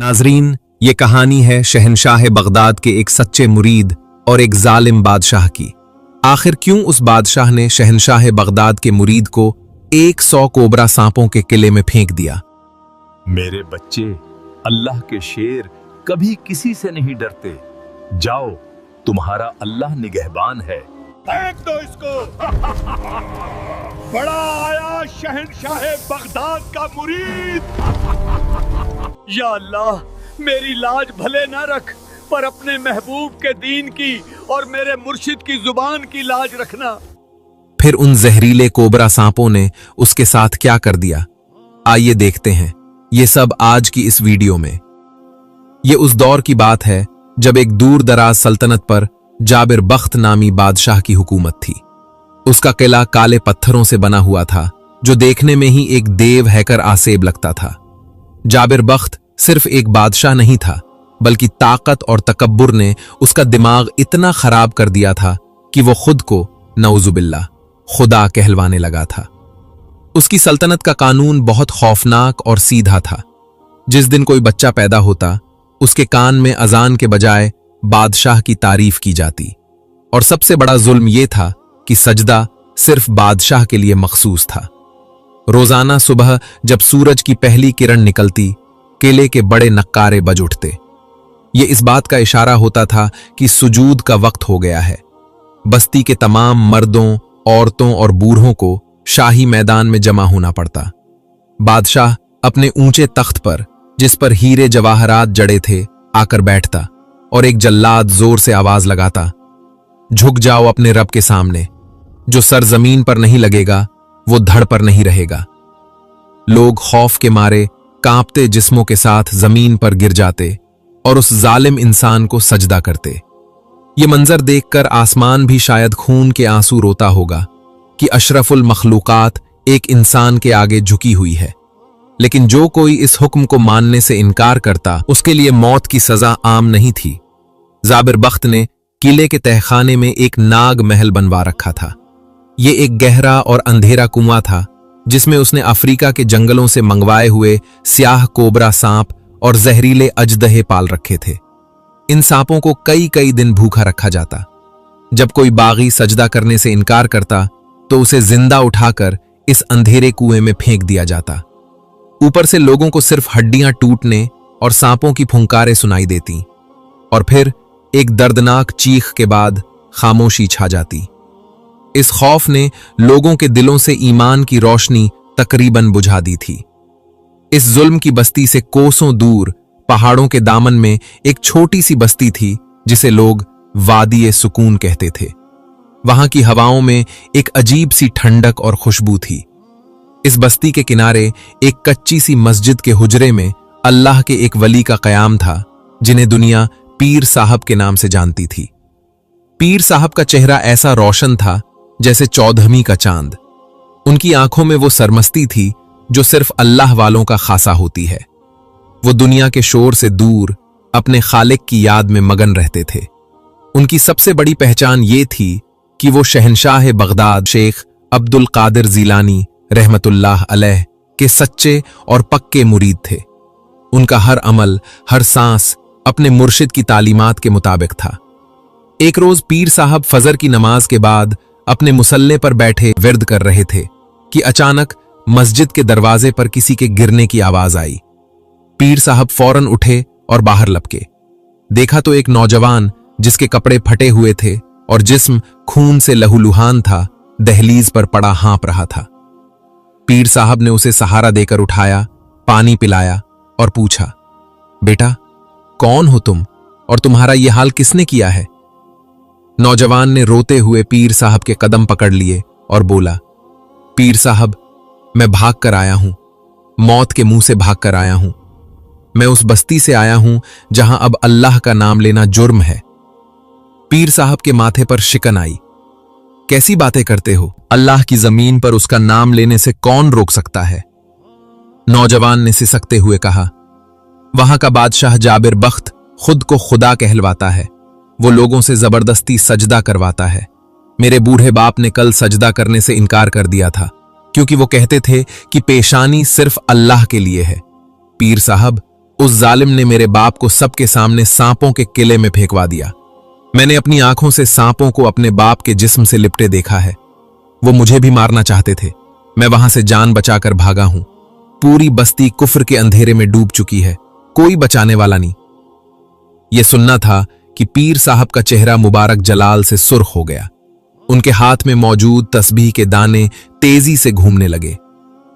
नाजरीन, ये कहानी है शहनशाह बगदाद के एक सच्चे मुरीद और एक जालिम बादशाह की। आखिर क्यों उस बादशाह ने शहनशाह बगदाद के मुरीद को 100 कोबरा सांपों के किले में फेंक दिया। मेरे बच्चे, अल्लाह के शेर कभी किसी से नहीं डरते। जाओ, तुम्हारा अल्लाह निगहबान है। फेंक दो इसको। बड़ा आया शहनशाह बगदाद का मुरीद। या अल्लाह, मेरी लाज भले ना रख, पर अपने महबूब के दीन की और मेरे मुर्शिद की जुबान की लाज रखना। फिर उन जहरीले कोबरा सांपों ने उसके साथ क्या कर दिया, आइए देखते हैं। ये सब आज की इस वीडियो में। ये उस दौर की बात है जब एक दूर दराज सल्तनत पर जाबिर बख्त नामी बादशाह की हुकूमत थी। उसका किला काले पत्थरों से बना हुआ था, जो देखने में ही एक देव हैकर आसेब लगता था। जाबिर बख्त सिर्फ एक बादशाह नहीं था, बल्कि ताकत और तकब्बुर ने उसका दिमाग इतना खराब कर दिया था कि वो खुद को नऊजुबिल्लाह खुदा कहलवाने लगा था। उसकी सल्तनत का कानून बहुत खौफनाक और सीधा था। जिस दिन कोई बच्चा पैदा होता, उसके कान में अजान के बजाय बादशाह की तारीफ की जाती। और सबसे बड़ा जुल्म यह था कि सजदा सिर्फ बादशाह के लिए मखसूस था। रोजाना सुबह जब सूरज की पहली किरण निकलती, किले के बड़े नक्कारे बज उठते। ये इस बात का इशारा होता था कि सुजूद का वक्त हो गया है। बस्ती के तमाम मर्दों, औरतों और बूढ़ों को शाही मैदान में जमा होना पड़ता। बादशाह अपने ऊंचे तख्त पर, जिस पर हीरे जवाहरात जड़े थे, आकर बैठता और एक जल्लाद जोर से आवाज लगाता, झुक जाओ अपने रब के सामने। जो सर जमीन पर नहीं लगेगा, वो धड़ पर नहीं रहेगा। लोग खौफ के मारे कांपते जिस्मों के साथ जमीन पर गिर जाते और उस जालिम इंसान को सजदा करते। ये मंजर देखकर आसमान भी शायद खून के आंसू रोता होगा कि अशरफुल मखलूकात एक इंसान के आगे झुकी हुई है। लेकिन जो कोई इस हुक्म को मानने से इनकार करता, उसके लिए मौत की सजा आम नहीं थी। जाबिर बख्त ने किले के तहखाने में एक नाग महल बनवा रखा था। ये एक गहरा और अंधेरा कुआं था, जिसमें उसने अफ्रीका के जंगलों से मंगवाए हुए स्याह कोबरा सांप और जहरीले अजदहे पाल रखे थे। इन सांपों को कई कई दिन भूखा रखा जाता। जब कोई बागी सजदा करने से इनकार करता, तो उसे जिंदा उठाकर इस अंधेरे कुएं में फेंक दिया जाता। ऊपर से लोगों को सिर्फ हड्डियां टूटने और सांपों की फुंकारें सुनाई देती, और फिर एक दर्दनाक चीख के बाद खामोशी छा जाती। इस खौफ ने लोगों के दिलों से ईमान की रोशनी तकरीबन बुझा दी थी। इस जुल्म की बस्ती से कोसों दूर पहाड़ों के दामन में एक छोटी सी बस्ती थी, जिसे लोग वादी सुकून कहते थे। वहां की हवाओं में एक अजीब सी ठंडक और खुशबू थी। इस बस्ती के किनारे एक कच्ची सी मस्जिद के हुजरे में अल्लाह के एक वली का कयाम था, जिन्हें दुनिया पीर साहब के नाम से जानती थी। पीर साहब का चेहरा ऐसा रोशन था जैसे 14वीं का चांद। उनकी आंखों में वो सरमस्ती थी जो सिर्फ अल्लाह वालों का खासा होती है। वो दुनिया के शोर से दूर अपने खालिक की याद में मगन रहते थे। उनकी सबसे बड़ी पहचान ये थी कि वो शहनशाह बगदाद शेख अब्दुल कादिर जीलानी रहमतुल्लाह अलैह के सच्चे और पक्के मुरीद थे। उनका हर अमल, हर सांस अपने मुर्शिद की तालीमात के मुताबिक था। एक रोज पीर साहब फजर की नमाज के बाद अपने मुसल्ले पर बैठे विर्द कर रहे थे कि अचानक मस्जिद के दरवाजे पर किसी के गिरने की आवाज आई। पीर साहब फौरन उठे और बाहर लपके। देखा तो एक नौजवान, जिसके कपड़े फटे हुए थे और जिस्म खून से लहूलुहान था, दहलीज पर पड़ा हाँप रहा था। पीर साहब ने उसे सहारा देकर उठाया, पानी पिलाया और पूछा, बेटा, कौन हो तुम और तुम्हारा यह हाल किसने किया है? नौजवान ने रोते हुए पीर साहब के कदम पकड़ लिए और बोला, पीर साहब, मैं भाग कर आया हूं, मौत के मुंह से भाग कर आया हूं। मैं उस बस्ती से आया हूं जहां अब अल्लाह का नाम लेना जुर्म है। पीर साहब के माथे पर शिकन आई। कैसी बातें करते हो? अल्लाह की जमीन पर उसका नाम लेने से कौन रोक सकता है? नौजवान ने सिसकते हुए कहा, वहां का बादशाह जाबिर बख्त खुद को खुदा कहलवाता है। वो लोगों से जबरदस्ती सजदा करवाता है। मेरे बूढ़े बाप ने कल सजदा करने से इनकार कर दिया था, क्योंकि वो कहते थे कि पेशानी सिर्फ अल्लाह के लिए है। पीर साहब, उस जालिम ने मेरे बाप को सबके सामने सांपों के किले में फेंकवा दिया। मैंने अपनी आंखों से सांपों को अपने बाप के जिस्म से लिपटे देखा है। वो मुझे भी मारना चाहते थे। मैं वहां से जान बचाकर भागा हूं। पूरी बस्ती कुफ्र के अंधेरे में डूब चुकी है, कोई बचाने वाला नहीं। यह सुनना था कि पीर साहब का चेहरा मुबारक जलाल से सुर्ख हो गया। उनके हाथ में मौजूद तस्बीह के दाने तेजी से घूमने लगे।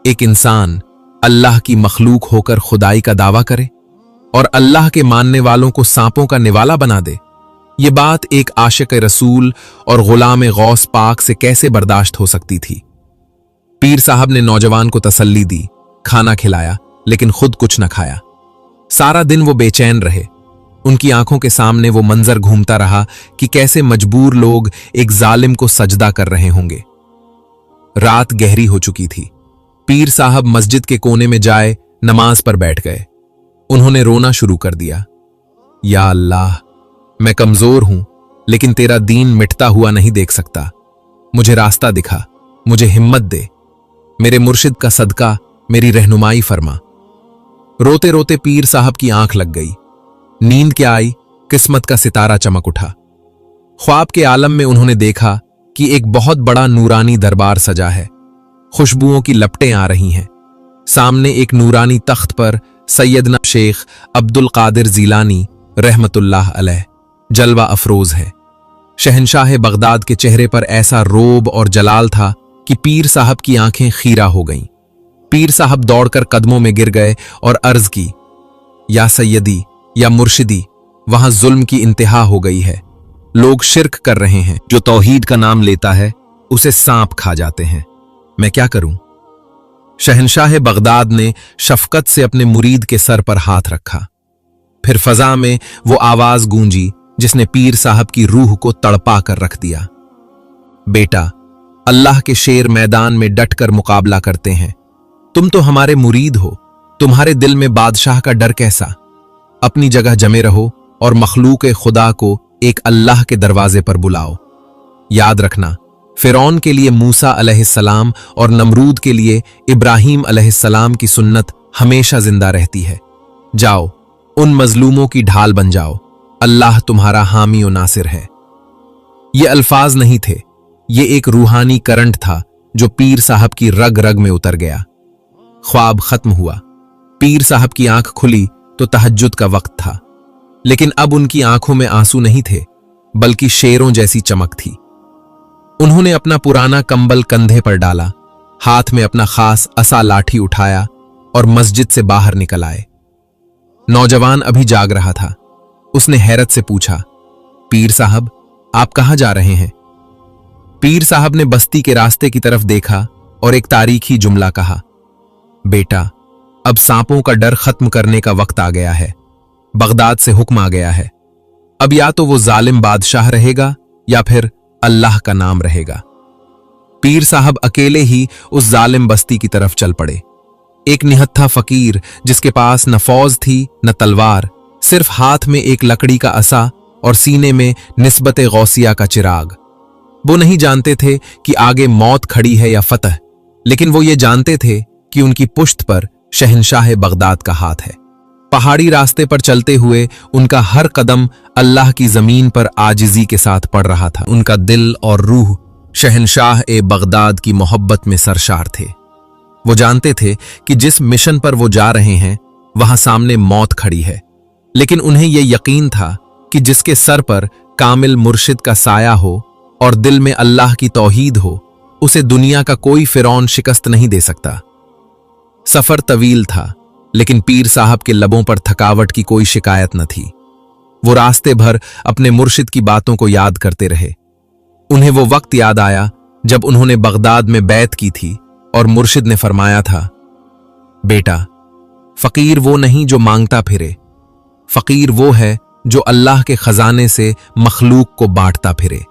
एक इंसान अल्लाह की मखलूक होकर खुदाई का दावा करे और अल्लाह के मानने वालों को सांपों का निवाला बना दे, ये बात एक आशिक रसूल और गुलाम गौस पाक से कैसे बर्दाश्त हो सकती थी। पीर साहब ने नौजवान को तसल्ली दी, खाना खिलाया, लेकिन खुद कुछ न खाया। सारा दिन वो बेचैन रहे। उनकी आंखों के सामने वो मंजर घूमता रहा कि कैसे मजबूर लोग एक जालिम को सजदा कर रहे होंगे। रात गहरी हो चुकी थी। पीर साहब मस्जिद के कोने में जाए नमाज पर बैठ गए। उन्होंने रोना शुरू कर दिया। या अल्लाह, मैं कमजोर हूं, लेकिन तेरा दीन मिटता हुआ नहीं देख सकता। मुझे रास्ता दिखा, मुझे हिम्मत दे। मेरे मुर्शिद का सदका मेरी रहनुमाई फरमा। रोते रोते पीर साहब की आंख लग गई। नींद क्या आई, किस्मत का सितारा चमक उठा। ख्वाब के आलम में उन्होंने देखा कि एक बहुत बड़ा नूरानी दरबार सजा है। खुशबुओं की लपटें आ रही हैं। सामने एक नूरानी तख्त पर सैयदना शेख अब्दुल कादिर जीलानी रहमतुल्लाह अलैह जलवा अफरोज है। शहनशाह बगदाद के चेहरे पर ऐसा रोब और जलाल था कि पीर साहब की आंखें खीरा हो गईं। पीर साहब दौड़कर कदमों में गिर गए और अर्ज की, या सैयदी, या मुर्शिदी, वहां जुल्म की इंतहा हो गई है। लोग शिर्क कर रहे हैं। जो तौहीद का नाम लेता है उसे सांप खा जाते हैं। मैं क्या करूं? शहनशाह बगदाद ने शफकत से अपने मुरीद के सर पर हाथ रखा। फिर फजा में वो आवाज गूंजी जिसने पीर साहब की रूह को तड़पा कर रख दिया। बेटा, अल्लाह के शेर मैदान में डटकर मुकाबला करते हैं। तुम तो हमारे मुरीद हो, तुम्हारे दिल में बादशाह का डर कैसा? अपनी जगह जमे रहो और मखलूक खुदा को एक अल्लाह के दरवाजे पर बुलाओ। याद रखना, फिरौन के लिए मूसा अलैहिस्सलाम और नमरूद के लिए इब्राहीम अलैहिस्सलाम की सुन्नत हमेशा जिंदा रहती है। जाओ, उन मजलूमों की ढाल बन जाओ। अल्लाह तुम्हारा हामी और नासिर है। ये अल्फाज नहीं थे, ये एक रूहानी करंट था जो पीर साहब की रग रग में उतर गया। ख्वाब खत्म हुआ। पीर साहब की आंख खुली तो तहज्जुद का वक्त था, लेकिन अब उनकी आंखों में आंसू नहीं थे, बल्कि शेरों जैसी चमक थी। उन्होंने अपना पुराना कंबल कंधे पर डाला, हाथ में अपना खास असा लाठी उठाया और मस्जिद से बाहर निकल आए। नौजवान अभी जाग रहा था। उसने हैरत से पूछा, पीर साहब, आप कहां जा रहे हैं? पीर साहब ने बस्ती के रास्ते की तरफ देखा और एक तारीखी जुमला कहा, बेटा, अब सांपों का डर खत्म करने का वक्त आ गया है। बगदाद से हुक्म आ गया है। अब या तो वो जालिम बादशाह रहेगा या फिर अल्लाह का नाम रहेगा। पीर साहब अकेले ही उस जालिम बस्ती की तरफ चल पड़े। एक निहत्था फकीर जिसके पास न फौज थी न तलवार, सिर्फ हाथ में एक लकड़ी का असा और सीने में निस्बत गौसिया का चिराग। वो नहीं जानते थे कि आगे मौत खड़ी है या फतह, लेकिन वो ये जानते थे कि उनकी पुश्त पर शहनशाह बगदाद का हाथ है। पहाड़ी रास्ते पर चलते हुए उनका हर कदम अल्लाह की जमीन पर आजिजी के साथ पड़ रहा था। उनका दिल और रूह शहनशाह ए बगदाद की मोहब्बत में सरशार थे। वो जानते थे कि जिस मिशन पर वो जा रहे हैं वहां सामने मौत खड़ी है, लेकिन उन्हें यह यकीन था कि जिसके सर पर कामिल मुर्शिद का साया हो और दिल में अल्लाह की तौहीद हो, उसे दुनिया का कोई फिरौन शिकस्त नहीं दे सकता। सफर तवील था, लेकिन पीर साहब के लबों पर थकावट की कोई शिकायत न थी। वो रास्ते भर अपने मुर्शिद की बातों को याद करते रहे। उन्हें वो वक्त याद आया जब उन्होंने बगदाद में बैत की थी और मुर्शिद ने फरमाया था, बेटा, फकीर वो नहीं जो मांगता फिरे, फकीर वो है जो अल्लाह के खजाने से मखलूक को बांटता फिरे।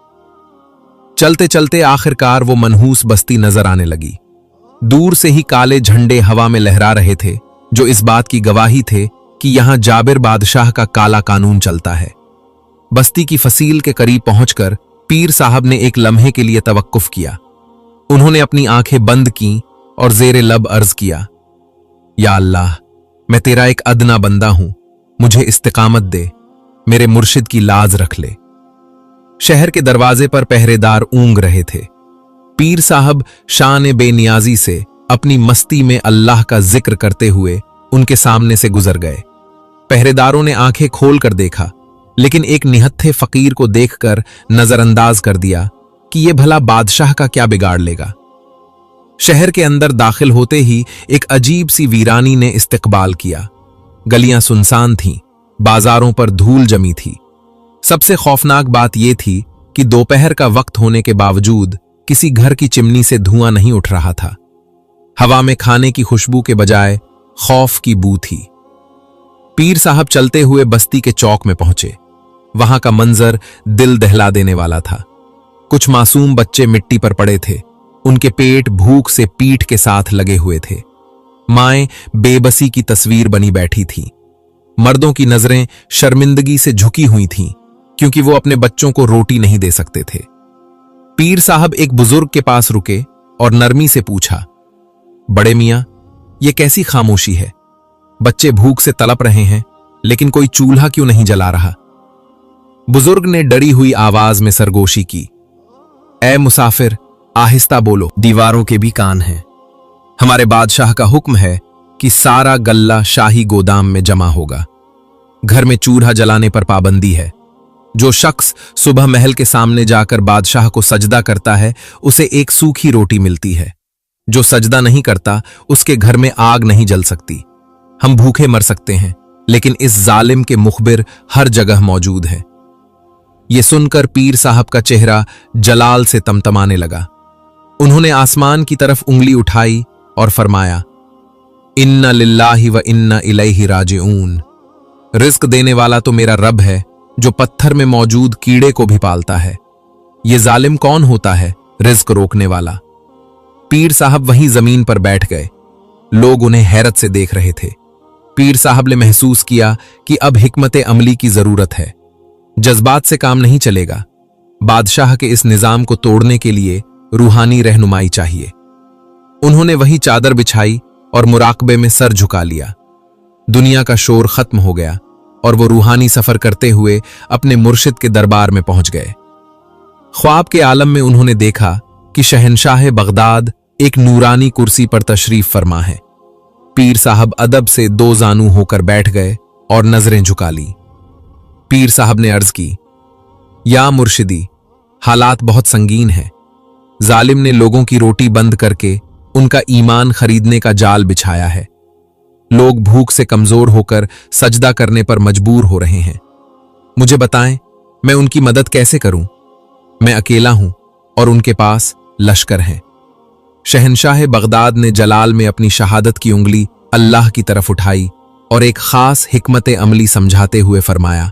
चलते चलते आखिरकार वो मनहूस बस्ती नजर आने लगी। दूर से ही काले झंडे हवा में लहरा रहे थे, जो इस बात की गवाही थे कि यहां जाबिर बादशाह का काला कानून चलता है। बस्ती की फसील के करीब पहुंचकर पीर साहब ने एक लम्हे के लिए तवक्कुफ किया। उन्होंने अपनी आंखें बंद की और जेरे लब अर्ज किया, या अल्लाह, मैं तेरा एक अदना बंदा हूं, मुझे इस्तिकामत दे, मेरे मुर्शिद की लाज रख ले। शहर के दरवाजे पर पहरेदार ऊंग रहे थे। पीर साहब शान बेनियाजी से अपनी मस्ती में अल्लाह का जिक्र करते हुए उनके सामने से गुजर गए। पहरेदारों ने आंखें खोल कर देखा, लेकिन एक निहत्थे फकीर को देखकर नजरअंदाज कर दिया कि यह भला बादशाह का क्या बिगाड़ लेगा। शहर के अंदर दाखिल होते ही एक अजीब सी वीरानी ने इस्तकबाल किया। गलियां सुनसान थीं, बाजारों पर धूल जमी थी। सबसे खौफनाक बात यह थी कि दोपहर का वक्त होने के बावजूद किसी घर की चिमनी से धुआं नहीं उठ रहा था। हवा में खाने की खुशबू के बजाय खौफ की बू थी। पीर साहब चलते हुए बस्ती के चौक में पहुंचे। वहां का मंजर दिल दहला देने वाला था। कुछ मासूम बच्चे मिट्टी पर पड़े थे, उनके पेट भूख से पीठ के साथ लगे हुए थे। माएं बेबसी की तस्वीर बनी बैठी थीं। मर्दों की नजरें शर्मिंदगी से झुकी हुई थीं, क्योंकि वो अपने बच्चों को रोटी नहीं दे सकते थे। पीर साहब एक बुजुर्ग के पास रुके और नरमी से पूछा, बड़े मियां, ये कैसी खामोशी है? बच्चे भूख से तड़प रहे हैं, लेकिन कोई चूल्हा क्यों नहीं जला रहा? बुजुर्ग ने डरी हुई आवाज में सरगोशी की, ऐ मुसाफिर, आहिस्ता बोलो, दीवारों के भी कान हैं। हमारे बादशाह का हुक्म है कि सारा गल्ला शाही गोदाम में जमा होगा। घर में चूल्हा जलाने पर पाबंदी है। जो शख्स सुबह महल के सामने जाकर बादशाह को सजदा करता है, उसे एक सूखी रोटी मिलती है। जो सजदा नहीं करता, उसके घर में आग नहीं जल सकती। हम भूखे मर सकते हैं, लेकिन इस जालिम के मुखबिर हर जगह मौजूद है। यह सुनकर पीर साहब का चेहरा जलाल से तमतमाने लगा। उन्होंने आसमान की तरफ उंगली उठाई और फरमाया, इन्ना लिल्लाहि व इन्ना इलैहि राजिऊन। रिस्क देने वाला तो मेरा रब है, जो पत्थर में मौजूद कीड़े को भी पालता है। ये जालिम कौन होता है, रिस्क रोकने वाला? पीर साहब वहीं जमीन पर बैठ गए। लोग उन्हें हैरत से देख रहे थे। पीर साहब ने महसूस किया कि अब हिकमत अमली की जरूरत है। जज्बात से काम नहीं चलेगा। बादशाह के इस निजाम को तोड़ने के लिए रूहानी रहनुमाई चाहिए। उन्होंने वही चादर बिछाई और मुराकबे में सर झुका लिया। दुनिया का शोर खत्म हो गया और वो रूहानी सफर करते हुए अपने मुर्शिद के दरबार में पहुंच गए। ख्वाब के आलम में उन्होंने देखा कि शहनशाह बगदाद एक नूरानी कुर्सी पर तशरीफ फरमा है। पीर साहब अदब से दो जानू होकर बैठ गए और नजरें झुका ली। पीर साहब ने अर्ज की, या मुर्शिदी, हालात बहुत संगीन हैं। जालिम ने लोगों की रोटी बंद करके उनका ईमान खरीदने का जाल बिछाया है। लोग भूख से कमजोर होकर सजदा करने पर मजबूर हो रहे हैं। मुझे बताएं, मैं उनकी मदद कैसे करूं? मैं अकेला हूं और उनके पास लश्कर हैं। शहनशाह बगदाद ने जलाल में अपनी शहादत की उंगली अल्लाह की तरफ उठाई और एक खास हिकमत अमली समझाते हुए फरमाया,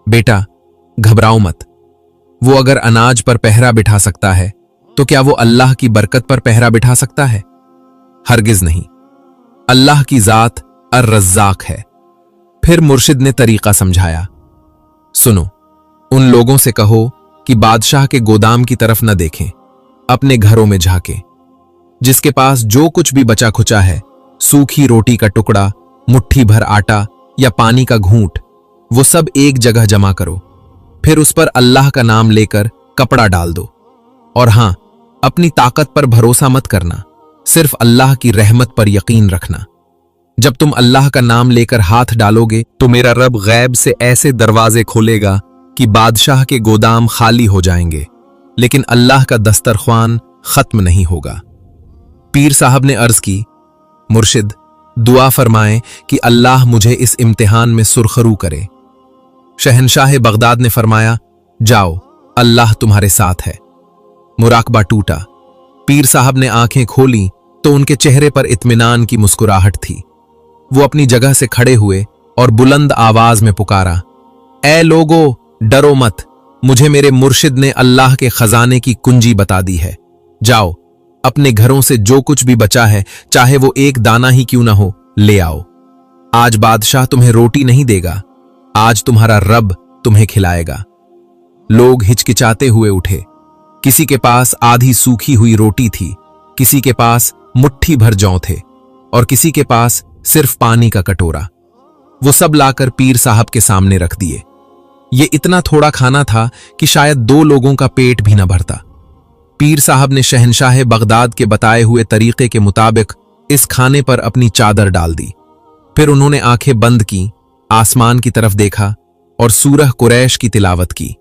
बेटा, घबराओ मत। वो अगर अनाज पर पहरा बिठा सकता है, तो क्या वो अल्लाह की बरकत पर पहरा बिठा सकता है? हरगिज नहीं। अल्लाह की जात अर-रज़्ज़ाक है। फिर मुर्शिद ने तरीका समझाया, सुनो, उन लोगों से कहो कि बादशाह के गोदाम की तरफ न देखें, अपने घरों में झांकें। जिसके पास जो कुछ भी बचा खुचा है, सूखी रोटी का टुकड़ा, मुट्ठी भर आटा या पानी का घूंट, वो सब एक जगह जमा करो। फिर उस पर अल्लाह का नाम लेकर कपड़ा डाल दो। और हां, अपनी ताकत पर भरोसा मत करना, सिर्फ अल्लाह की रहमत पर यकीन रखना। जब तुम अल्लाह का नाम लेकर हाथ डालोगे, तो मेरा रब गैब से ऐसे दरवाजे खोलेगा कि बादशाह के गोदाम खाली हो जाएंगे, लेकिन अल्लाह का दस्तरख्वान खत्म नहीं होगा। पीर साहब ने अर्ज की, मुर्शिद, दुआ फरमाएं कि अल्लाह मुझे इस इम्तिहान में सुरखरू करे। शहनशाह बगदाद ने फरमाया, जाओ, अल्लाह तुम्हारे साथ है। मुराकबा टूटा। पीर साहब ने आंखें खोली तो उनके चेहरे पर इत्मीनान की मुस्कुराहट थी। वो अपनी जगह से खड़े हुए और बुलंद आवाज में पुकारा, ऐ लोगो, डरो मत, मुझे मेरे मुर्शिद ने अल्लाह के खजाने की कुंजी बता दी है। जाओ, अपने घरों से जो कुछ भी बचा है, चाहे वो एक दाना ही क्यों ना हो, ले आओ। आज बादशाह तुम्हें रोटी नहीं देगा, आज तुम्हारा रब तुम्हें खिलाएगा। लोग हिचकिचाते हुए उठे। किसी के पास आधी सूखी हुई रोटी थी, किसी के पास मुट्ठी भर जौ थे और किसी के पास सिर्फ पानी का कटोरा। वो सब लाकर पीर साहब के सामने रख दिए। ये इतना थोड़ा खाना था कि शायद 2 लोगों का पेट भी न भरता। पीर साहब ने शहंशाह बगदाद के बताए हुए तरीके के मुताबिक इस खाने पर अपनी चादर डाल दी। फिर उन्होंने आंखें बंद की, आसमान की तरफ देखा और सूरह कुरैश की तिलावत की।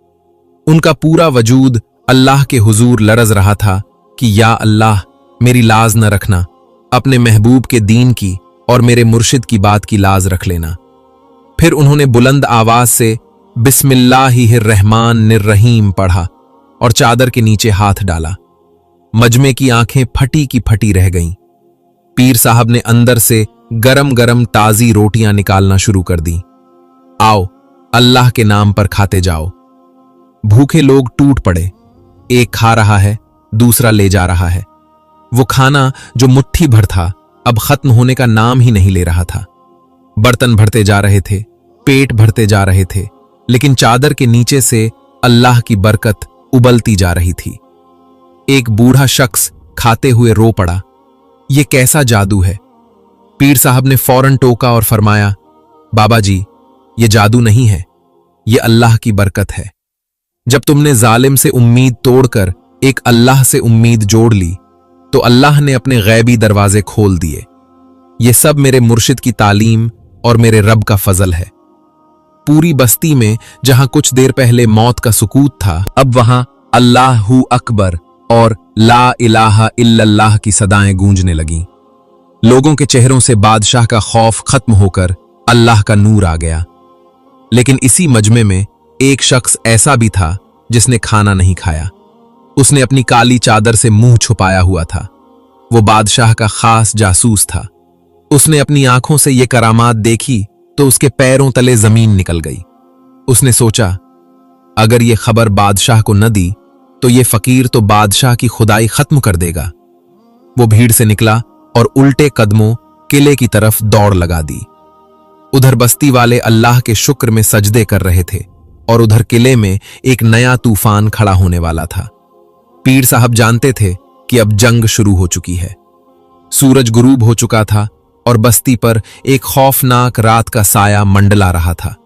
उनका पूरा वजूद अल्लाह के हुजूर लरज रहा था कि या अल्लाह, मेरी लाज न रखना, अपने महबूब के दीन की और मेरे मुर्शिद की बात की लाज रख लेना। फिर उन्होंने बुलंद आवाज से बिस्मिल्लाहिर्रहमानिर्रहीम पढ़ा और चादर के नीचे हाथ डाला। मजमे की आंखें फटी की फटी रह गईं। पीर साहब ने अंदर से गरम गरम ताजी रोटियां निकालना शुरू कर दी। आओ, अल्लाह के नाम पर खाते जाओ। भूखे लोग टूट पड़े। एक खा रहा है, दूसरा ले जा रहा है। वो खाना जो मुट्ठी भर था अब खत्म होने का नाम ही नहीं ले रहा था। बर्तन भरते जा रहे थे, पेट भरते जा रहे थे, लेकिन चादर के नीचे से अल्लाह की बरकत उबलती जा रही थी। एक बूढ़ा शख्स खाते हुए रो पड़ा। ये कैसा जादू है? पीर साहब ने फौरन टोका और फरमाया, बाबा जी, ये जादू नहीं है, ये अल्लाह की बरकत है। जब तुमने जालिम से उम्मीद तोड़कर एक अल्लाह से उम्मीद जोड़ ली तो अल्लाह ने अपने गैबी दरवाजे खोल दिए। ये सब मेरे मुर्शिद की तालीम और मेरे रब का फजल है। पूरी बस्ती में जहां कुछ देर पहले मौत का सुकूत था, अब वहां अल्लाहु अकबर और ला इलाहा इल्लल्लाह की सदाएं गूंजने लगीं। लोगों के चेहरों से बादशाह का खौफ खत्म होकर अल्लाह का नूर आ गया। लेकिन इसी मजमे में एक शख्स ऐसा भी था जिसने खाना नहीं खाया। उसने अपनी काली चादर से मुंह छुपाया हुआ था। वो बादशाह का खास जासूस था। उसने अपनी आंखों से ये करामात देखी तो उसके पैरों तले जमीन निकल गई। उसने सोचा, अगर ये खबर बादशाह को न दी तो ये फकीर तो बादशाह की खुदाई खत्म कर देगा। वो भीड़ से निकला और उल्टे कदमों किले की तरफ दौड़ लगा दी। उधर बस्ती वाले अल्लाह के शुक्र में सजदे कर रहे थे और उधर किले में एक नया तूफान खड़ा होने वाला था। पीर साहब जानते थे कि अब जंग शुरू हो चुकी है। सूरज गुरूब हो चुका था और बस्ती पर एक खौफनाक रात का साया मंडला रहा था।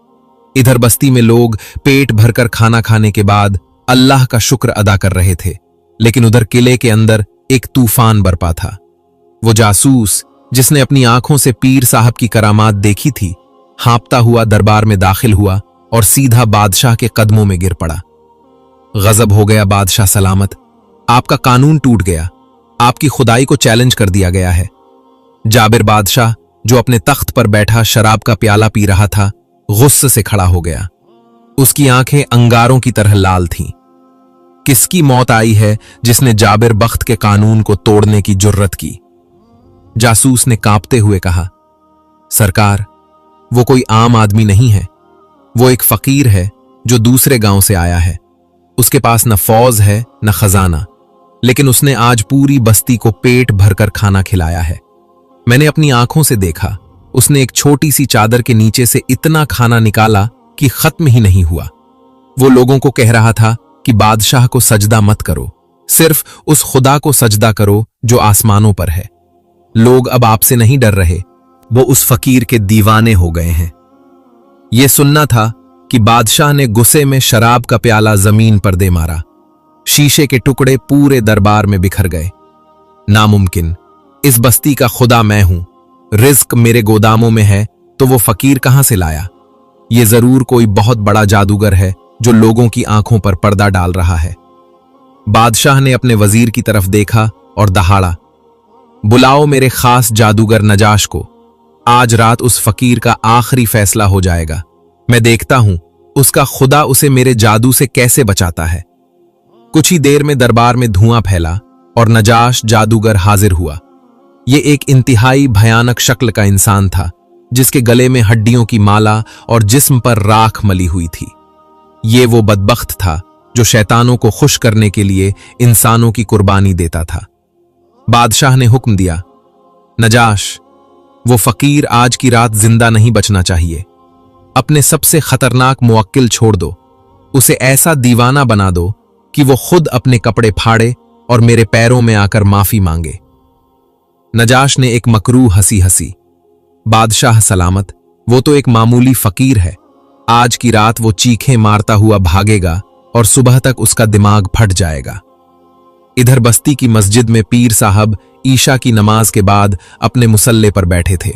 इधर बस्ती में लोग पेट भरकर खाना खाने के बाद अल्लाह का शुक्र अदा कर रहे थे, लेकिन उधर किले के अंदर एक तूफान बरपा था। वो जासूस जिसने अपनी आंखों से पीर साहब की करामात देखी थी, हाँपता हुआ दरबार में दाखिल हुआ और सीधा बादशाह के कदमों में गिर पड़ा। गजब हो गया बादशाह सलामत, आपका कानून टूट गया, आपकी खुदाई को चैलेंज कर दिया गया है। जाबिर बादशाह जो अपने तख्त पर बैठा शराब का प्याला पी रहा था, गुस्से से खड़ा हो गया। उसकी आंखें अंगारों की तरह लाल थीं। किसकी मौत आई है जिसने जाबिर बख्त के कानून को तोड़ने की जुर्रत की? जासूस ने कांपते हुए कहा, सरकार, वो कोई आम आदमी नहीं है, वो एक फकीर है जो दूसरे गांव से आया है। उसके पास न फौज है न खजाना, लेकिन उसने आज पूरी बस्ती को पेट भरकर खाना खिलाया है। मैंने अपनी आंखों से देखा, उसने एक छोटी सी चादर के नीचे से इतना खाना निकाला कि खत्म ही नहीं हुआ। वो लोगों को कह रहा था कि बादशाह को सजदा मत करो, सिर्फ उस खुदा को सजदा करो जो आसमानों पर है। लोग अब आपसे नहीं डर रहे, वो उस फकीर के दीवाने हो गए हैं। ये सुनना था कि बादशाह ने गुस्से में शराब का प्याला जमीन पर दे मारा। शीशे के टुकड़े पूरे दरबार में बिखर गए। नामुमकिन, इस बस्ती का खुदा मैं हूं, रिज्क मेरे गोदामों में है तो वो फकीर कहां से लाया? ये जरूर कोई बहुत बड़ा जादूगर है जो लोगों की आंखों पर पर्दा डाल रहा है। बादशाह ने अपने वजीर की तरफ देखा और दहाड़ा, बुलाओ मेरे खास जादूगर नजाश को। आज रात उस फकीर का आखिरी फैसला हो जाएगा। मैं देखता हूं उसका खुदा उसे मेरे जादू से कैसे बचाता है। कुछ ही देर में दरबार में धुआं फैला और नजाश जादूगर हाजिर हुआ। ये एक इंतहाई भयानक शक्ल का इंसान था, जिसके गले में हड्डियों की माला और जिस्म पर राख मली हुई थी। ये वो बदबख्त था जो शैतानों को खुश करने के लिए इंसानों की कुर्बानी देता था। बादशाह ने हुक्म दिया, नजाश, वो फकीर आज की रात जिंदा नहीं बचना चाहिए। अपने सबसे खतरनाक मुवक्किल छोड़ दो, उसे ऐसा दीवाना बना दो कि वो खुद अपने कपड़े फाड़े और मेरे पैरों में आकर माफी मांगे। नजाश ने एक मकरूह हंसी हंसी। बादशाह सलामत, वो तो एक मामूली फकीर है। आज की रात वो चीखें मारता हुआ भागेगा और सुबह तक उसका दिमाग फट जाएगा। इधर बस्ती की मस्जिद में पीर साहब ईशा की नमाज के बाद अपने मुसल्ले पर बैठे थे।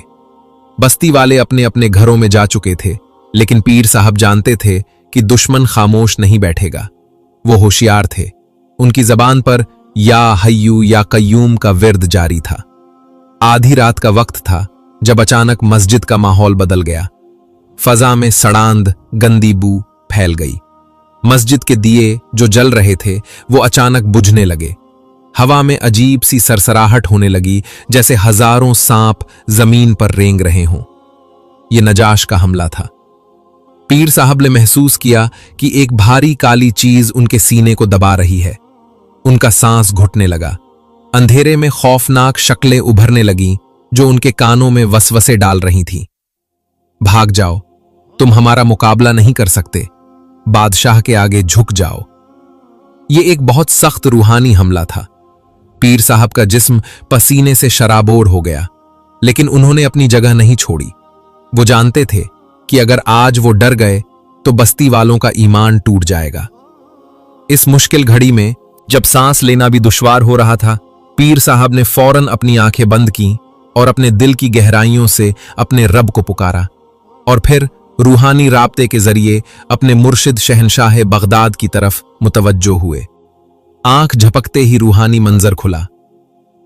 बस्ती वाले अपने अपने घरों में जा चुके थे, लेकिन पीर साहब जानते थे कि दुश्मन खामोश नहीं बैठेगा। वो होशियार थे। उनकी जबान पर या हय्यू या कय्यूम का विर्द जारी था। आधी रात का वक्त था जब अचानक मस्जिद का माहौल बदल गया। फजा में सड़ांध गंदी बू फैल गई। मस्जिद के दिए जो जल रहे थे वो अचानक बुझने लगे। हवा में अजीब सी सरसराहट होने लगी, जैसे हजारों सांप जमीन पर रेंग रहे हों। ये नजाश का हमला था। पीर साहब ने महसूस किया कि एक भारी काली चीज उनके सीने को दबा रही है। उनका सांस घुटने लगा। अंधेरे में खौफनाक शक्लें उभरने लगीं जो उनके कानों में वसवसे डाल रही थीं। भाग जाओ, तुम हमारा मुकाबला नहीं कर सकते। बादशाह के आगे झुक जाओ। ये एक बहुत सख्त रूहानी हमला था। पीर साहब का जिस्म पसीने से शराबोर हो गया, लेकिन उन्होंने अपनी जगह नहीं छोड़ी। वो जानते थे कि अगर आज वो डर गए तो बस्ती वालों का ईमान टूट जाएगा। इस मुश्किल घड़ी में जब सांस लेना भी दुश्वार हो रहा था, पीर साहब ने फौरन अपनी आंखें बंद की और अपने दिल की गहराइयों से अपने रब को पुकारा, और फिर रूहानी राब्ते के जरिए अपने मुर्शिद शहनशाह बगदाद की तरफ मुतवज्जो हुए। आंख झपकते ही रूहानी मंजर खुला।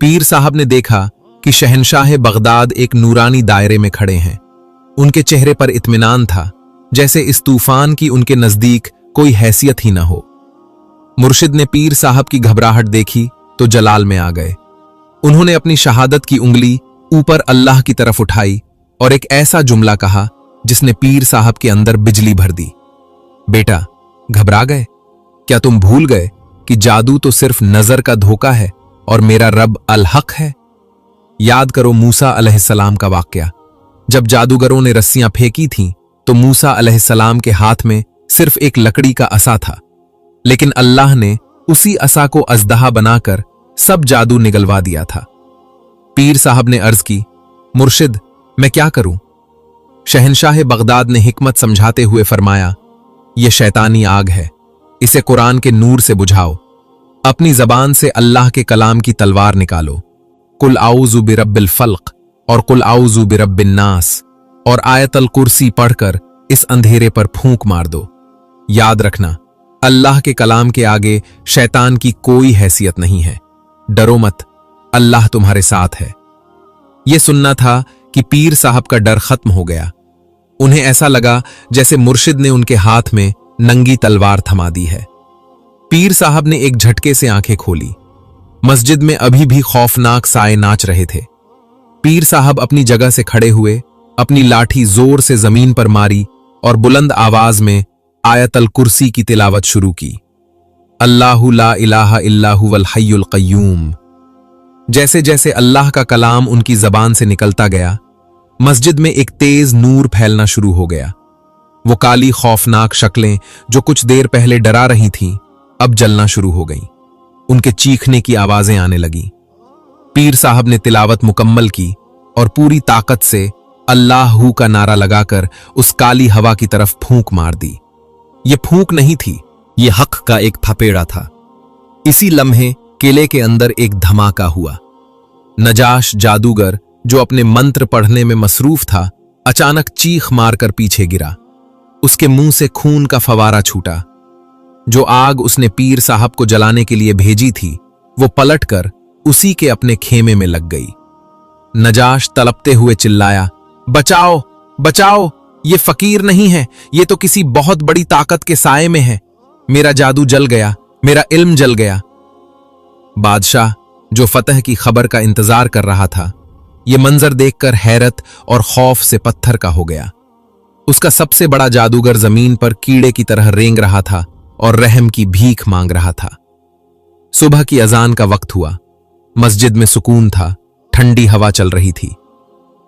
पीर साहब ने देखा कि शहनशाह बगदाद एक नूरानी दायरे में खड़े हैं। उनके चेहरे पर इत्मीनान था, जैसे इस तूफान की उनके नजदीक कोई हैसियत ही न हो। मुर्शिद ने पीर साहब की घबराहट देखी तो जलाल में आ गए। उन्होंने अपनी शहादत की उंगली ऊपर अल्लाह की तरफ उठाई और एक ऐसा जुमला कहा जिसने पीर साहब के अंदर बिजली भर दी। बेटा, घबरा गए? क्या तुम भूल गए कि जादू तो सिर्फ नजर का धोखा है और मेरा रब अल हक है? याद करो मूसा अलैहिस्सलाम का वाकया। जब जादूगरों ने रस्सियां फेंकी थीं तो मूसा अलैहिस्सलाम के हाथ में सिर्फ एक लकड़ी का असा था, लेकिन अल्लाह ने उसी असा को अजदहा बनाकर सब जादू निगलवा दिया था। पीर साहब ने अर्ज की, मुर्शिद, मैं क्या करूं? शहनशाह बगदाद ने हिकमत समझाते हुए फरमाया, यह शैतानी आग है, इसे कुरान के नूर से बुझाओ। अपनी जबान से अल्लाह के कलाम की तलवार निकालो। कुल आऊज़ु बिरब्बिल फल्क और कुल आऊज़ु बिरब्बिन नास और आयतल कुर्सी पढ़कर इस अंधेरे पर फूंक मार दो। याद रखना, अल्लाह के कलाम के आगे शैतान की कोई हैसियत नहीं है। डरो मत, अल्लाह तुम्हारे साथ है। यह सुनना था कि पीर साहब का डर खत्म हो गया। उन्हें ऐसा लगा जैसे मुर्शिद ने उनके हाथ में नंगी तलवार थमा दी है। पीर साहब ने एक झटके से आंखें खोली। मस्जिद में अभी भी खौफनाक साए नाच रहे थे। पीर साहब अपनी जगह से खड़े हुए, अपनी लाठी जोर से जमीन पर मारी और बुलंद आवाज में आयतल कुर्सी की तिलावत शुरू की। अल्लाहु ला इलाहा इल्लाहु वल हय्युल क़य्यूम। जैसे जैसे अल्लाह का कलाम उनकी जबान से निकलता गया, मस्जिद में एक तेज नूर फैलना शुरू हो गया। वो काली खौफनाक शक्लें जो कुछ देर पहले डरा रही थीं, अब जलना शुरू हो गईं। उनके चीखने की आवाजें आने लगीं। पीर साहब ने तिलावत मुकम्मल की और पूरी ताकत से अल्लाहू का नारा लगाकर उस काली हवा की तरफ फूंक मार दी। ये फूंक नहीं थी, ये हक का एक थपेड़ा था। इसी लम्हे किले के अंदर एक धमाका हुआ। नजाश जादूगर, जो अपने मंत्र पढ़ने में मसरूफ था, अचानक चीख मारकर पीछे गिरा। उसके मुंह से खून का फवारा छूटा। जो आग उसने पीर साहब को जलाने के लिए भेजी थी, वो पलटकर उसी के अपने खेमे में लग गई। नजाश तड़पते हुए चिल्लाया, बचाओ, बचाओ, ये फकीर नहीं है, ये तो किसी बहुत बड़ी ताकत के साए में है। मेरा जादू जल गया, मेरा इल्म जल गया। बादशाह, जो फतह की खबर का इंतजार कर रहा था, ये मंजर देखकर हैरत और खौफ से पत्थर का हो गया। उसका सबसे बड़ा जादूगर जमीन पर कीड़े की तरह रेंग रहा था और रहम की भीख मांग रहा था। सुबह की अजान का वक्त हुआ। मस्जिद में सुकून था, ठंडी हवा चल रही थी।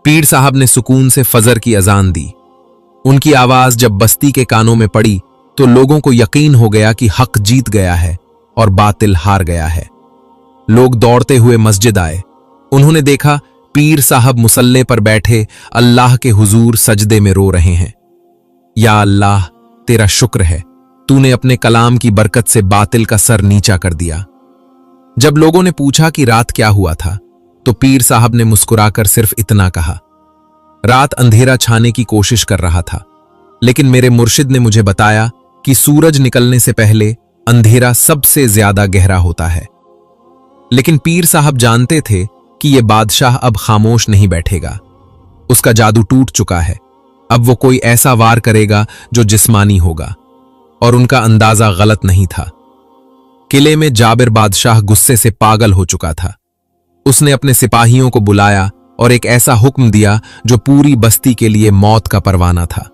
पीर साहब ने सुकून से फजर की अजान दी। उनकी आवाज जब बस्ती के कानों में पड़ी तो लोगों को यकीन हो गया कि हक जीत गया है और बातिल हार गया है। लोग दौड़ते हुए मस्जिद आए। उन्होंने देखा पीर साहब मुसल्ले पर बैठे अल्लाह के हुजूर सजदे में रो रहे हैं। या अल्लाह, तेरा शुक्र है, तूने अपने कलाम की बरकत से बातिल का सर नीचा कर दिया। जब लोगों ने पूछा कि रात क्या हुआ था, तो पीर साहब ने मुस्कुराकर सिर्फ इतना कहा, रात अंधेरा छाने की कोशिश कर रहा था, लेकिन मेरे मुर्शिद ने मुझे बताया कि सूरज निकलने से पहले अंधेरा सबसे ज्यादा गहरा होता है। लेकिन पीर साहब जानते थे कि यह बादशाह अब खामोश नहीं बैठेगा। उसका जादू टूट चुका है। अब वो कोई ऐसा वार करेगा जो जिस्मानी होगा, और उनका अंदाजा गलत नहीं था। किले में जाबिर बादशाह गुस्से से पागल हो चुका था। उसने अपने सिपाहियों को बुलाया और एक ऐसा हुक्म दिया जो पूरी बस्ती के लिए मौत का परवाना था।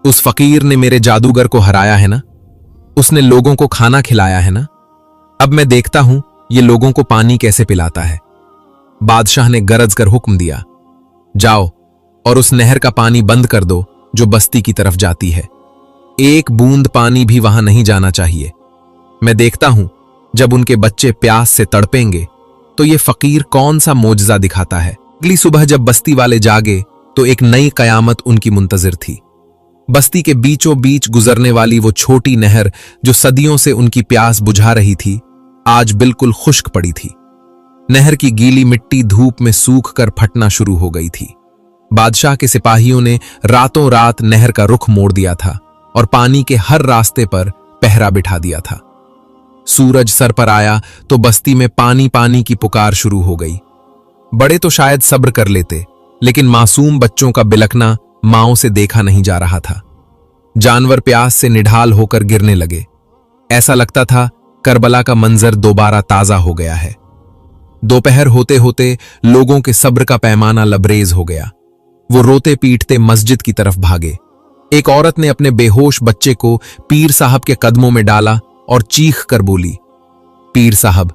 उस फकीर ने मेरे जादूगर को हराया है ना, उसने लोगों को खाना खिलाया है ना, अब मैं देखता हूं ये लोगों को पानी कैसे पिलाता है। बादशाह ने गरज कर हुक्म दिया, जाओ और उस नहर का पानी बंद कर दो जो बस्ती की तरफ जाती है। एक बूंद पानी भी वहां नहीं जाना चाहिए। मैं देखता हूं जब उनके बच्चे प्यास से तड़पेंगे तो ये फकीर कौन सा मोजजा दिखाता है। अगली सुबह जब बस्ती वाले जागे तो एक नई कयामत उनकी मुंतजिर थी। बस्ती के बीचों बीच गुजरने वाली वो छोटी नहर जो सदियों से उनकी प्यास बुझा रही थी, आज बिल्कुल खुश्क पड़ी थी। नहर की गीली मिट्टी धूप में सूख कर फटना शुरू हो गई थी। बादशाह के सिपाहियों ने रातों रात नहर का रुख मोड़ दिया था और पानी के हर रास्ते पर पहरा बिठा दिया था। सूरज सर पर आया तो बस्ती में पानी पानी की पुकार शुरू हो गई। बड़े तो शायद सब्र कर लेते, लेकिन मासूम बच्चों का बिलखना मांओं से देखा नहीं जा रहा था। जानवर प्यास से निढाल होकर गिरने लगे। ऐसा लगता था करबला का मंजर दोबारा ताजा हो गया है। दोपहर होते होते लोगों के सब्र का पैमाना लबरेज हो गया। वो रोते पीटते मस्जिद की तरफ भागे। एक औरत ने अपने बेहोश बच्चे को पीर साहब के कदमों में डाला और चीख कर बोली, पीर साहब,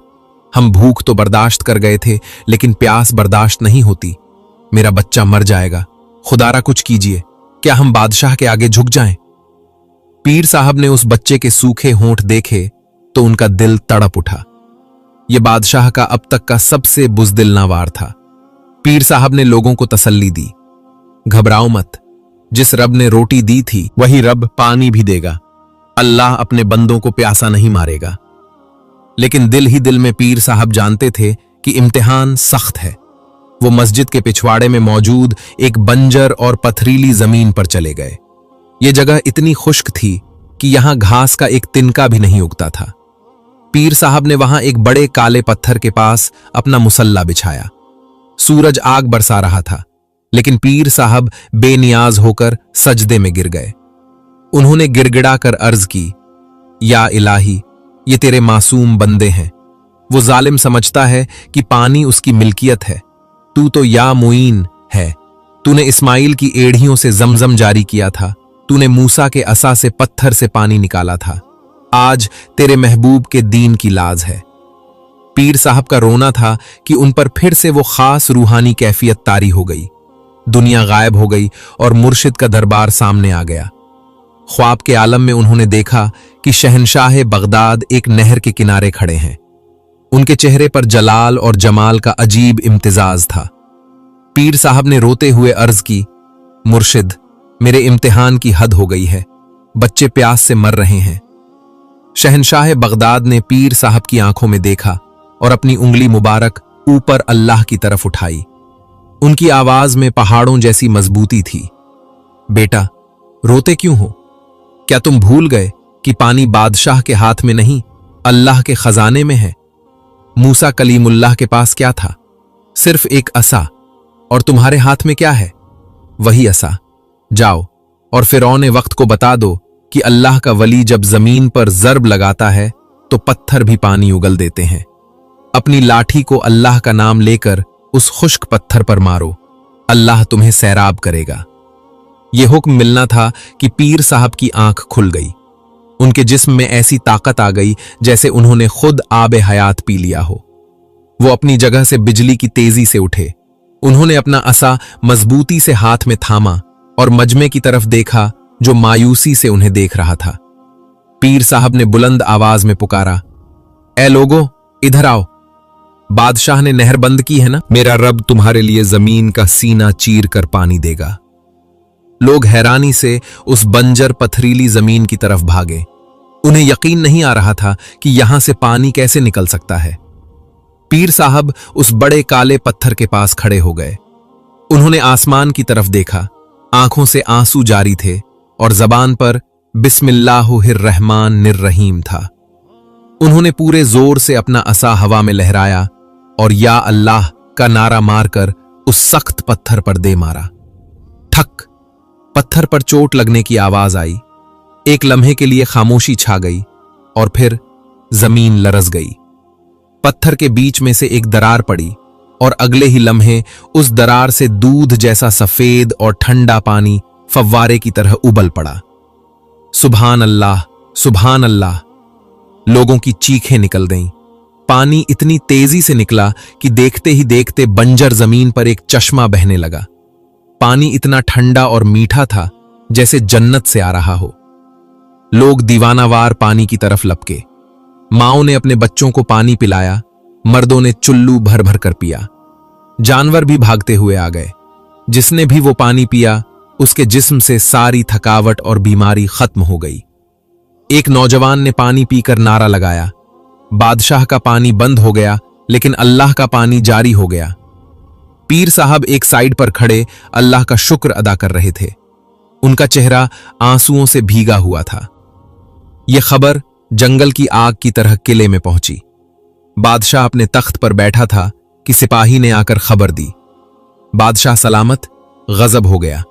हम भूख तो बर्दाश्त कर गए थे, लेकिन प्यास बर्दाश्त नहीं होती। मेरा बच्चा मर जाएगा, खुदारा कुछ कीजिए। क्या हम बादशाह के आगे झुक जाएं? पीर साहब ने उस बच्चे के सूखे होंठ देखे तो उनका दिल तड़प उठा। यह बादशाह का अब तक का सबसे बुज़दिलना वार था। पीर साहब ने लोगों को तसल्ली दी, घबराओ मत, जिस रब ने रोटी दी थी वही रब पानी भी देगा। अल्लाह अपने बंदों को प्यासा नहीं मारेगा। लेकिन दिल ही दिल में पीर साहब जानते थे कि इम्तिहान सख्त है। वो मस्जिद के पिछवाड़े में मौजूद एक बंजर और पथरीली जमीन पर चले गए। ये जगह इतनी खुश्क थी कि यहां घास का एक तिनका भी नहीं उगता था। पीर साहब ने वहां एक बड़े काले पत्थर के पास अपना मुसल्ला बिछाया। सूरज आग बरसा रहा था, लेकिन पीर साहब बेनियाज होकर सजदे में गिर गए। उन्होंने गिड़गिड़ा कर अर्ज की, या इलाही, ये तेरे मासूम बंदे हैं। वो जालिम समझता है कि पानी उसकी मिल्कियत है। तू तो या मुईन है। तूने इस्माइल की एड़ियों से जमजम जारी किया था। तूने मूसा के असा से पत्थर से पानी निकाला था। आज तेरे महबूब के दीन की लाज है। पीर साहब का रोना था कि उन पर फिर से वो खास रूहानी कैफियत तारी हो गई। दुनिया गायब हो गई और मुर्शिद का दरबार सामने आ गया। ख्वाब के आलम में उन्होंने देखा कि शहनशाह बगदाद एक नहर के किनारे खड़े हैं। उनके चेहरे पर जलाल और जमाल का अजीब इम्तिजाज था। पीर साहब ने रोते हुए अर्ज की, मुर्शिद, मेरे इम्तिहान की हद हो गई है। बच्चे प्यास से मर रहे हैं। शहनशाह बगदाद ने पीर साहब की आंखों में देखा और अपनी उंगली मुबारक ऊपर अल्लाह की तरफ उठाई। उनकी आवाज में पहाड़ों जैसी मजबूती थी। बेटा, रोते क्यों हो? क्या तुम भूल गए कि पानी बादशाह के हाथ में नहीं, अल्लाह के खजाने में है? मूसा कलीमुल्लाह के पास क्या था? सिर्फ एक असा। और तुम्हारे हाथ में क्या है? वही असा। जाओ और फिरौने वक्त को बता दो कि अल्लाह का वली जब जमीन पर जर्ब लगाता है तो पत्थर भी पानी उगल देते हैं। अपनी लाठी को अल्लाह का नाम लेकर उस खुश्क पत्थर पर मारो, अल्लाह तुम्हें सैराब करेगा। यह हुक्म मिलना था कि पीर साहब की आंख खुल गई। उनके जिस्म में ऐसी ताकत आ गई जैसे उन्होंने खुद आब हयात पी लिया हो। वो अपनी जगह से बिजली की तेजी से उठे। उन्होंने अपना असा मजबूती से हाथ में थामा और मजमे की तरफ देखा जो मायूसी से उन्हें देख रहा था। पीर साहब ने बुलंद आवाज में पुकारा, ए लोगो, इधर आओ। बादशाह ने नहर बंद की है ना, मेरा रब तुम्हारे लिए जमीन का सीना चीर कर पानी देगा। लोग हैरानी से उस बंजर पथरीली जमीन की तरफ भागे। उन्हें यकीन नहीं आ रहा था कि यहां से पानी कैसे निकल सकता है। पीर साहब उस बड़े काले पत्थर के पास खड़े हो गए। उन्होंने आसमान की तरफ देखा, आंखों से आंसू जारी थे और जबान पर बिस्मिल्लाहिर्रहमानिर्रहीम था। उन्होंने पूरे जोर से अपना असा हवा में लहराया और या अल्लाह का नारा मारकर उस सख्त पत्थर पर दे मारा। ठक, पत्थर पर चोट लगने की आवाज आई। एक लम्हे के लिए खामोशी छा गई और फिर जमीन लरज गई। पत्थर के बीच में से एक दरार पड़ी और अगले ही लम्हे उस दरार से दूध जैसा सफेद और ठंडा पानी फव्वारे की तरह उबल पड़ा। सुभान अल्लाह, सुभान अल्लाह। लोगों की चीखें निकल गईं। पानी इतनी तेजी से निकला कि देखते ही देखते बंजर जमीन पर एक चश्मा बहने लगा। पानी इतना ठंडा और मीठा था जैसे जन्नत से आ रहा हो। लोग दीवानावार पानी की तरफ लपके। माओं ने अपने बच्चों को पानी पिलाया, मर्दों ने चुल्लू भर भर कर पिया। जानवर भी भागते हुए आ गए। जिसने भी वो पानी पिया उसके जिस्म से सारी थकावट और बीमारी खत्म हो गई। एक नौजवान ने पानी पीकर नारा लगाया, बादशाह का पानी बंद हो गया लेकिन अल्लाह का पानी जारी हो गया। पीर साहब एक साइड पर खड़े अल्लाह का शुक्र अदा कर रहे थे। उनका चेहरा आंसुओं से भीगा हुआ था। यह खबर जंगल की आग की तरह किले में पहुंची। बादशाह अपने तख्त पर बैठा था कि सिपाही ने आकर खबर दी। बादशाह सलामत गजब हो गया।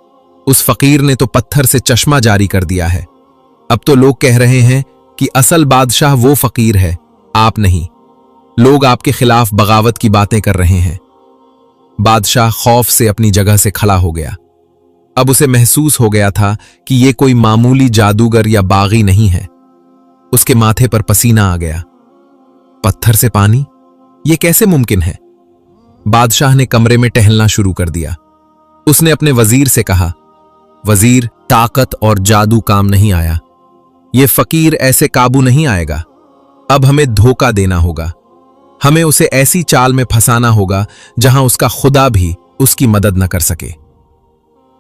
उस फकीर ने तो पत्थर से चश्मा जारी कर दिया है। अब तो लोग कह रहे हैं कि असल बादशाह वो फकीर है, आप नहीं। लोग आपके खिलाफ बगावत की बातें कर रहे हैं। बादशाह खौफ से अपनी जगह से खड़ा हो गया। अब उसे महसूस हो गया था कि यह कोई मामूली जादूगर या बागी नहीं है। उसके माथे पर पसीना आ गया। पत्थर से पानी, यह कैसे मुमकिन है? बादशाह ने कमरे में टहलना शुरू कर दिया। उसने अपने वजीर से कहा, वजीर, ताकत और जादू काम नहीं आया। यह फकीर ऐसे काबू नहीं आएगा। अब हमें धोखा देना होगा। हमें उसे ऐसी चाल में फंसाना होगा जहां उसका खुदा भी उसकी मदद न कर सके।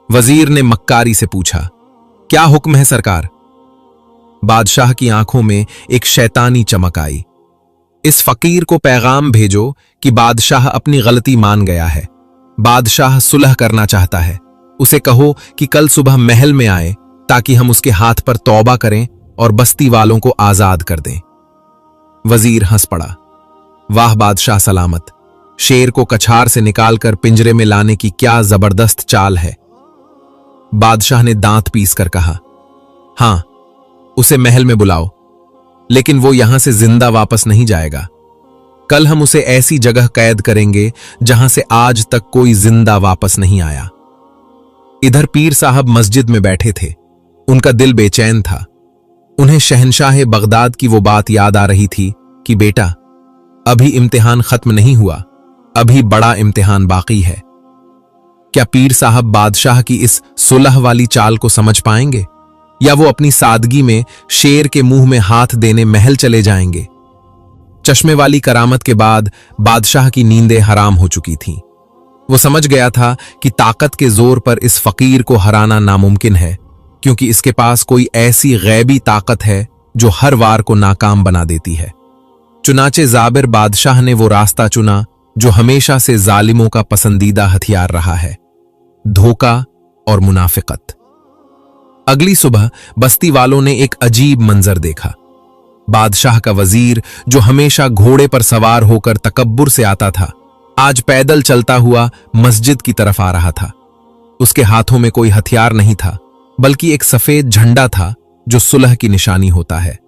वजीर ने मक्कारी से पूछा, क्या हुक्म है सरकार? बादशाह की आंखों में एक शैतानी चमक आई। इस फकीर को पैगाम भेजो कि बादशाह अपनी गलती मान गया है। बादशाह सुलह करना चाहता है। उसे कहो कि कल सुबह महल में आए ताकि हम उसके हाथ पर तौबा करें और बस्ती वालों को आजाद कर दें। वजीर हंस पड़ा। वाह बादशाह सलामत, शेर को कछार से निकालकर पिंजरे में लाने की क्या जबरदस्त चाल है। बादशाह ने दांत पीस कर कहा, हां, उसे महल में बुलाओ, लेकिन वो यहां से जिंदा वापस नहीं जाएगा। कल हम उसे ऐसी जगह कैद करेंगे जहां से आज तक कोई जिंदा वापस नहीं आया। इधर पीर साहब मस्जिद में बैठे थे। उनका दिल बेचैन था। उन्हें शहंशाह बगदाद की वो बात याद आ रही थी कि बेटा, अभी इम्तिहान खत्म नहीं हुआ, अभी बड़ा इम्तिहान बाकी है। क्या पीर साहब बादशाह की इस सुलह वाली चाल को समझ पाएंगे, या वो अपनी सादगी में शेर के मुंह में हाथ देने महल चले जाएंगे? चश्मे वाली करामत के बाद बादशाह की नींदें हराम हो चुकी थीं। वो समझ गया था कि ताकत के जोर पर इस फकीर को हराना नामुमकिन है, क्योंकि इसके पास कोई ऐसी गैबी ताकत है जो हर वार को नाकाम बना देती है। चुनाचे जाबिर बादशाह ने वो रास्ता चुना जो हमेशा से जालिमों का पसंदीदा हथियार रहा है, धोखा और मुनाफिकत। अगली सुबह बस्ती वालों ने एक अजीब मंजर देखा। बादशाह का वजीर, जो हमेशा घोड़े पर सवार होकर तकब्बुर से आता था, आज पैदल चलता हुआ मस्जिद की तरफ आ रहा था। उसके हाथों में कोई हथियार नहीं था, बल्कि एक सफेद झंडा था जो सुलह की निशानी होता है।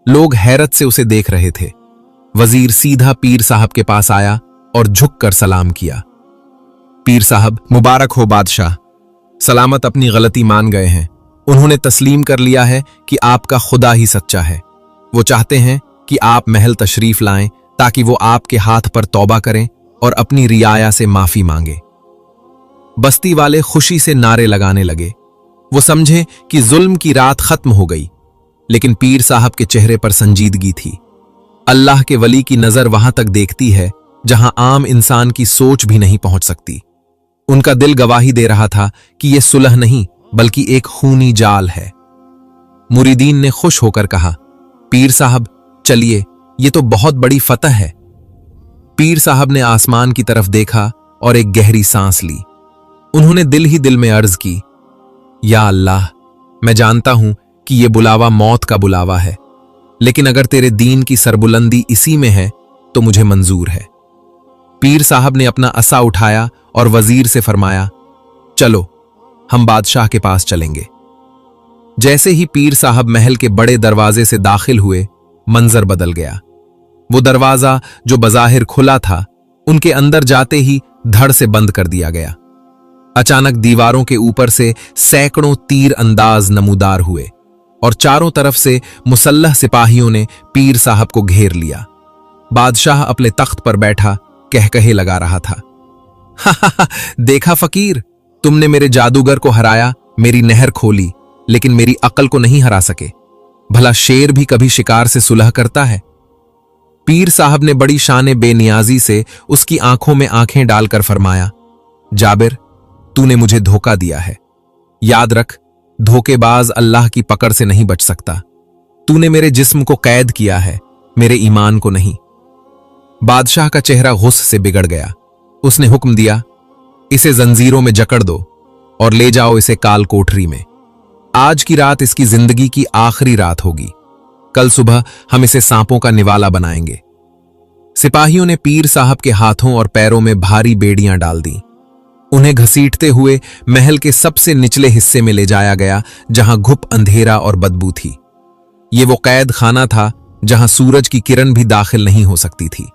लोग हैरत से उसे देख रहे थे। वजीर सीधा पीर साहब के पास आया और झुककर सलाम किया। पीर साहब, मुबारक हो बादशाह। सलामत अपनी गलती मान गए हैं। उन्होंने तस्लीम कर लिया है कि आपका खुदा ही सच्चा है। वो चाहते हैं कि आप महल तशरीफ लाएं ताकि वो आपके हाथ पर तौबा करें और अपनी रियाया से माफी मांगे। बस्ती वाले खुशी से नारे लगाने लगे। वो समझे कि जुल्म की रात खत्म हो गई, लेकिन पीर साहब के चेहरे पर संजीदगी थी। अल्लाह के वली की नजर वहां तक देखती है जहां आम इंसान की सोच भी नहीं पहुंच सकती। उनका दिल गवाही दे रहा था कि यह सुलह नहीं बल्कि एक खूनी जाल है। मुरीदीन ने खुश होकर कहा, पीर साहब चलिए, ये तो बहुत बड़ी फतह है। पीर साहब ने आसमान की तरफ देखा और एक गहरी सांस ली। उन्होंने दिल ही दिल में अर्ज की, या अल्लाह, मैं जानता हूं कि यह बुलावा मौत का बुलावा है, लेकिन अगर तेरे दीन की सरबुलंदी इसी में है तो मुझे मंजूर है। पीर साहब ने अपना असा उठाया और वजीर से फरमाया, चलो हम बादशाह के पास चलेंगे। जैसे ही पीर साहब महल के बड़े दरवाजे से दाखिल हुए, मंजर बदल गया। वो दरवाजा जो बज़ाहिर खुला था, उनके अंदर जाते ही धड़ से बंद कर दिया गया। अचानक दीवारों के ऊपर से सैकड़ों तीर अंदाज नमूदार हुए और चारों तरफ से मुसल्लह सिपाहियों ने पीर साहब को घेर लिया। बादशाह अपने तख्त पर बैठा कहकहे लगा रहा था, हा, देखा फकीर, तुमने मेरे जादूगर को हराया, मेरी नहर खोली, लेकिन मेरी अकल को नहीं हरा सके। भला शेर भी कभी शिकार से सुलह करता है? पीर साहब ने बड़ी शान बेनियाजी से उसकी आंखों में आंखें डालकर फरमाया, जाबिर, तूने मुझे धोखा दिया है। याद रख, धोखेबाज अल्लाह की पकड़ से नहीं बच सकता। तूने मेरे जिस्म को कैद किया है, मेरे ईमान को नहीं। बादशाह का चेहरा गुस्से से बिगड़ गया। उसने हुक्म दिया, इसे जंजीरों में जकड़ दो और ले जाओ इसे काल कोठरी में। आज की रात इसकी जिंदगी की आखिरी रात होगी। कल सुबह हम इसे सांपों का निवाला बनाएंगे। सिपाहियों ने पीर साहब के हाथों और पैरों में भारी बेड़ियां डाल दी। उन्हें घसीटते हुए महल के सबसे निचले हिस्से में ले जाया गया, जहां घुप अंधेरा और बदबू थी। ये वो कैद खाना था जहां सूरज की किरण भी दाखिल नहीं हो सकती थी।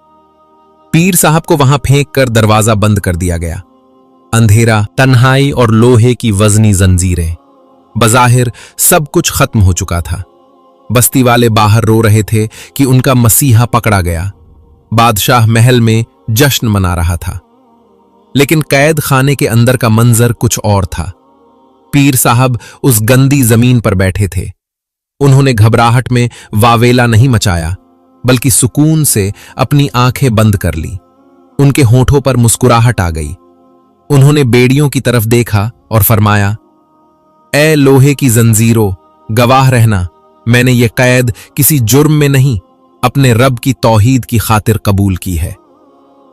पीर साहब को वहां फेंक कर दरवाजा बंद कर दिया गया। अंधेरा, तन्हाई और लोहे की वजनी जंजीरें। बज़ाहिर सब कुछ खत्म हो चुका था। बस्ती वाले बाहर रो रहे थे कि उनका मसीहा पकड़ा गया। बादशाह महल में जश्न मना रहा था, लेकिन कैद खाने के अंदर का मंजर कुछ और था। पीर साहब उस गंदी जमीन पर बैठे थे। उन्होंने घबराहट में वावेला नहीं मचाया, बल्कि सुकून से अपनी आंखें बंद कर ली। उनके होठों पर मुस्कुराहट आ गई। उन्होंने बेड़ियों की तरफ देखा और फरमाया, ए लोहे की जंजीरों, गवाह रहना, मैंने ये कैद किसी जुर्म में नहीं, अपने रब की तौहीद की खातिर कबूल की है।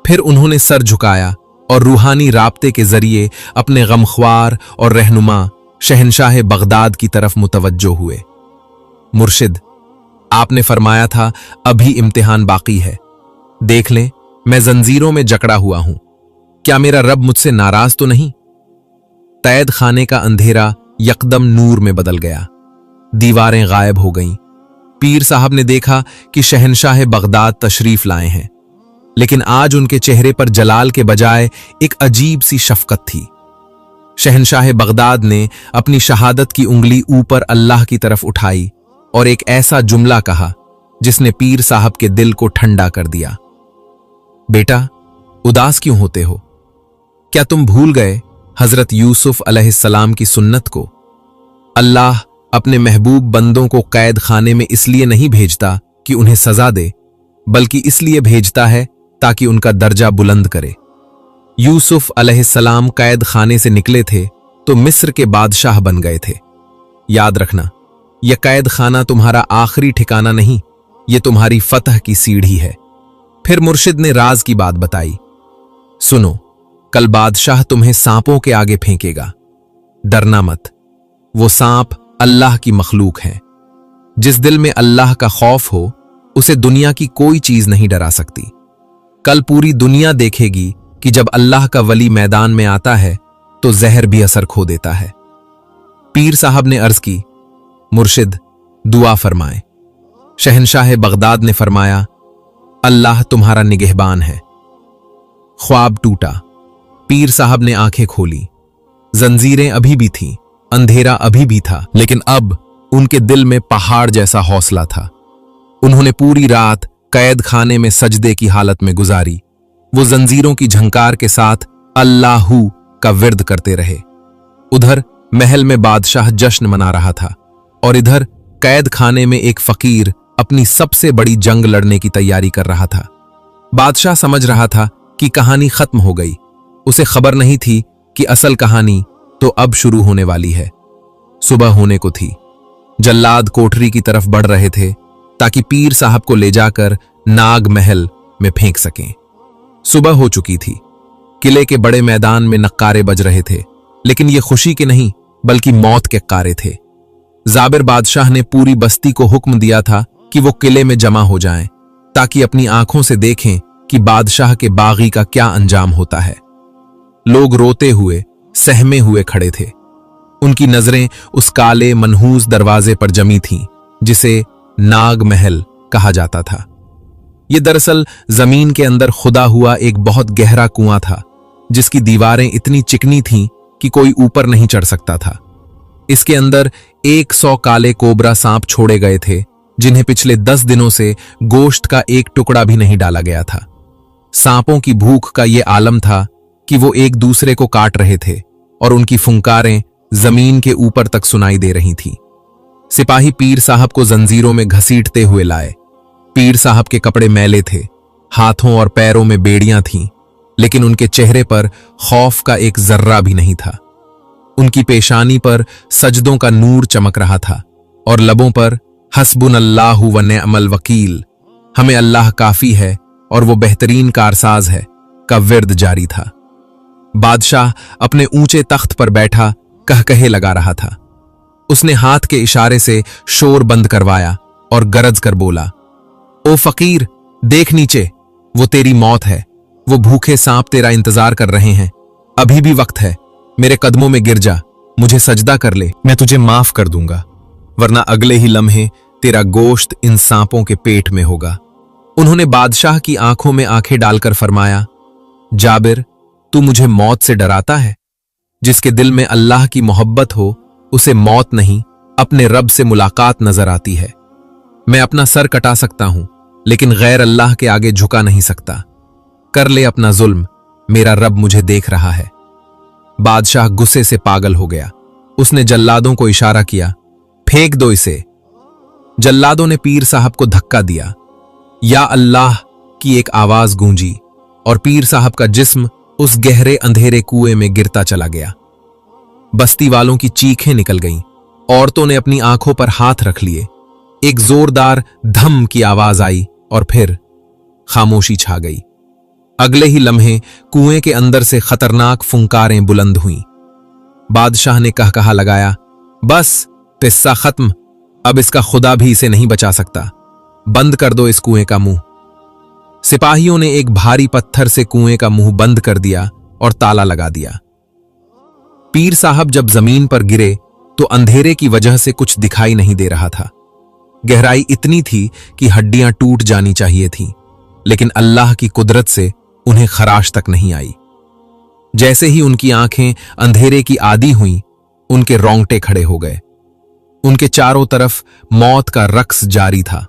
फिर उन्होंने सर झुकाया और रूहानी राब्ते के जरिए अपने गमख्वार और रहनुमा शहनशाह बगदाद की तरफ मुतवज्जो हुए। मुर्शिद, आपने फरमाया था अभी इम्तिहान बाकी है। देख लें, मैं जंजीरों में जकड़ा हुआ हूं। क्या मेरा रब मुझसे नाराज तो नहीं? कैद खाने का अंधेरा यकदम नूर में बदल गया। दीवारें गायब हो गईं। पीर साहब ने देखा कि शहनशाह बगदाद तशरीफ लाए हैं, लेकिन आज उनके चेहरे पर जलाल के बजाय एक अजीब सी शफकत थी। शहनशाह बगदाद ने अपनी शहादत की उंगली ऊपर अल्लाह की तरफ उठाई और एक ऐसा जुमला कहा जिसने पीर साहब के दिल को ठंडा कर दिया। बेटा, उदास क्यों होते हो? क्या तुम भूल गए हजरत यूसुफ अलैहिस्सलाम की सुन्नत को? अल्लाह अपने महबूब बंदों को कैद खाने में इसलिए नहीं भेजता कि उन्हें सजा दे, बल्कि इसलिए भेजता है ताकि उनका दर्जा बुलंद करे। यूसुफ अलैहिस्सलाम कैद खाने से निकले थे तो मिस्र के बादशाह बन गए थे। याद रखना, यह कैद खाना तुम्हारा आखिरी ठिकाना नहीं, यह तुम्हारी फतह की सीढ़ी है। फिर मुर्शिद ने राज की बात बताई। सुनो, कल बादशाह तुम्हें सांपों के आगे फेंकेगा। डरना मत, वो सांप अल्लाह की मखलूक हैं। जिस दिल में अल्लाह का खौफ हो, उसे दुनिया की कोई चीज नहीं डरा सकती। कल पूरी दुनिया देखेगी कि जब अल्लाह का वली मैदान में आता है तो जहर भी असर खो देता है। पीर साहब ने अर्ज की, मुर्शिद दुआ फरमाए। शहनशाह बगदाद ने फरमाया, अल्लाह तुम्हारा निगहबान है। ख्वाब टूटा। पीर साहब ने आंखें खोली। जंजीरें अभी भी थीं, अंधेरा अभी भी था, लेकिन अब उनके दिल में पहाड़ जैसा हौसला था। उन्होंने पूरी रात कैद खाने में सजदे की हालत में गुजारी। वो जंजीरों की झंकार के साथ अल्लाहू का विर्द करते रहे। उधर महल में बादशाह जश्न मना रहा था और इधर कैद खाने में एक फकीर अपनी सबसे बड़ी जंग लड़ने की तैयारी कर रहा था। बादशाह समझ रहा था कि कहानी खत्म हो गई। उसे खबर नहीं थी कि असल कहानी तो अब शुरू होने वाली है। सुबह होने को थी। जल्लाद कोठरी की तरफ बढ़ रहे थे ताकि पीर साहब को ले जाकर नाग महल में फेंक सकें। सुबह हो चुकी थी। किले के बड़े मैदान में नक्कारे बज रहे थे, लेकिन ये खुशी के नहीं बल्कि मौत के कारे थे। जाबिर बादशाह ने पूरी बस्ती को हुक्म दिया था कि वो किले में जमा हो जाएं, ताकि अपनी आंखों से देखें कि बादशाह के बागी का क्या अंजाम होता है। लोग रोते हुए, सहमे हुए खड़े थे। उनकी नजरें उस काले मनहूस दरवाजे पर जमी थीं, जिसे नाग महल कहा जाता था। यह दरअसल जमीन के अंदर खुदा हुआ एक बहुत गहरा कुआं था, जिसकी दीवारें इतनी चिकनी थीं कि कोई ऊपर नहीं चढ़ सकता था। इसके अंदर 100 काले कोबरा सांप छोड़े गए थे, जिन्हें पिछले 10 दिनों से गोश्त का एक टुकड़ा भी नहीं डाला गया था। सांपों की भूख का यह आलम था कि वो एक दूसरे को काट रहे थे और उनकी फुंकारें जमीन के ऊपर तक सुनाई दे रही थीं। सिपाही पीर साहब को जंजीरों में घसीटते हुए लाए। पीर साहब के कपड़े मैले थे, हाथों और पैरों में बेड़ियां थीं, लेकिन उनके चेहरे पर खौफ का एक जर्रा भी नहीं था। उनकी पेशानी पर सजदों का नूर चमक रहा था और लबों पर हस्बुनल्लाहु व निअमल वकील, हमें अल्लाह काफी है और वो बेहतरीन कारसाज है, का विर्द जारी था। बादशाह अपने ऊंचे तख्त पर बैठा कहकहे लगा रहा था। उसने हाथ के इशारे से शोर बंद करवाया और गरज कर बोला, ओ फकीर, देख नीचे, वो तेरी मौत है। वो भूखे सांप तेरा इंतजार कर रहे हैं। अभी भी वक्त है, मेरे कदमों में गिर जा, मुझे सजदा कर ले, मैं तुझे माफ कर दूंगा, वरना अगले ही लम्हे तेरा गोश्त इन सांपों के पेट में होगा। उन्होंने बादशाह की आंखों में आंखें डालकर फरमाया, जाबिर, तू मुझे मौत से डराता है? जिसके दिल में अल्लाह की मोहब्बत हो, उसे मौत नहीं, अपने रब से मुलाकात नजर आती है। मैं अपना सर कटा सकता हूं, लेकिन गैर अल्लाह के आगे झुका नहीं सकता। कर ले अपना जुल्म, मेरा रब मुझे देख रहा है। बादशाह गुस्से से पागल हो गया। उसने जल्लादों को इशारा किया, फेंक दो इसे। जल्लादों ने पीर साहब को धक्का दिया। या अल्लाह की एक आवाज गूंजी और पीर साहब का जिस्म उस गहरे अंधेरे कुएं में गिरता चला गया। बस्ती वालों की चीखें निकल गईं। औरतों ने अपनी आंखों पर हाथ रख लिए। एक जोरदार धम की आवाज आई और फिर खामोशी छा गई। अगले ही लम्हे कुएं के अंदर से खतरनाक फुंकारें बुलंद हुईं। बादशाह ने कहकहा लगाया, बस, किस्सा खत्म, अब इसका खुदा भी इसे नहीं बचा सकता। बंद कर दो इस कुएं का मुंह। सिपाहियों ने एक भारी पत्थर से कुएं का मुंह बंद कर दिया और ताला लगा दिया। पीर साहब जब जमीन पर गिरे तो अंधेरे की वजह से कुछ दिखाई नहीं दे रहा था। गहराई इतनी थी कि हड्डियां टूट जानी चाहिए थीं, लेकिन अल्लाह की कुदरत से उन्हें खराश तक नहीं आई। जैसे ही उनकी आंखें अंधेरे की आदी हुईं, उनके रोंगटे खड़े हो गए। उनके चारों तरफ मौत का रक्स जारी था।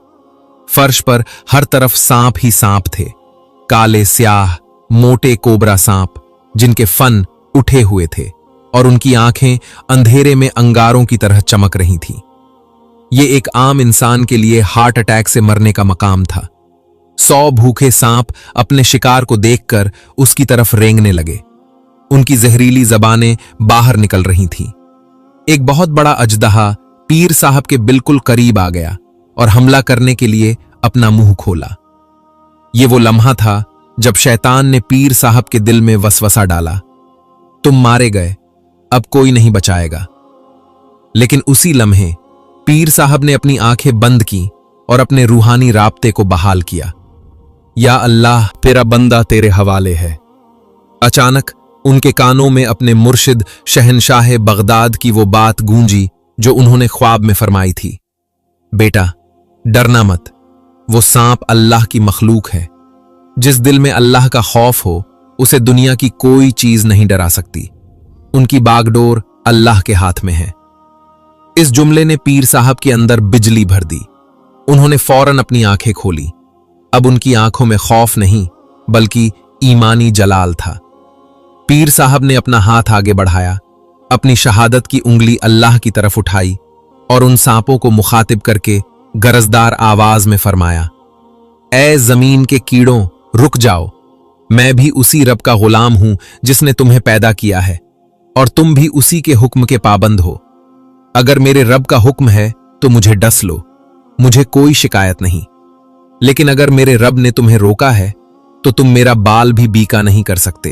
फर्श पर हर तरफ सांप ही सांप थे, काले स्याह मोटे कोबरा सांप, जिनके फन उठे हुए थे और उनकी आंखें अंधेरे में अंगारों की तरह चमक रही थीं। ये एक आम इंसान के लिए हार्ट अटैक से मरने का मकाम था। 100 भूखे सांप अपने शिकार को देखकर उसकी तरफ रेंगने लगे। उनकी जहरीली जबानें बाहर निकल रही थीं। एक बहुत बड़ा अजदहा पीर साहब के बिल्कुल करीब आ गया और हमला करने के लिए अपना मुंह खोला। ये वो लम्हा था जब शैतान ने पीर साहब के दिल में वसवसा डाला, तुम मारे गए, अब कोई नहीं बचाएगा। लेकिन उसी लम्हे पीर साहब ने अपनी आंखें बंद की और अपने रूहानी राब्ते को बहाल किया। या अल्लाह, तेरा बंदा तेरे हवाले है। अचानक उनके कानों में अपने मुर्शिद शहनशाह बगदाद की वो बात गूंजी जो उन्होंने ख्वाब में फरमाई थी, बेटा डरना मत, वो सांप अल्लाह की मखलूक है। जिस दिल में अल्लाह का खौफ हो, उसे दुनिया की कोई चीज नहीं डरा सकती। उनकी बागडोर अल्लाह के हाथ में है। इस जुमले ने पीर साहब के अंदर बिजली भर दी। उन्होंने फौरन अपनी आंखें खोली। अब उनकी आंखों में खौफ नहीं बल्कि ईमानी जलाल था। पीर साहब ने अपना हाथ आगे बढ़ाया, अपनी शहादत की उंगली अल्लाह की तरफ उठाई और उन सांपों को मुखातिब करके गरजदार आवाज में फरमाया, ए जमीन के कीड़ों, रुक जाओ, मैं भी उसी रब का गुलाम हूं जिसने तुम्हें पैदा किया है, और तुम भी उसी के हुक्म के पाबंद हो। अगर मेरे रब का हुक्म है तो मुझे डस लो, मुझे कोई शिकायत नहीं। लेकिन अगर मेरे रब ने तुम्हें रोका है तो तुम मेरा बाल भी बीका नहीं कर सकते।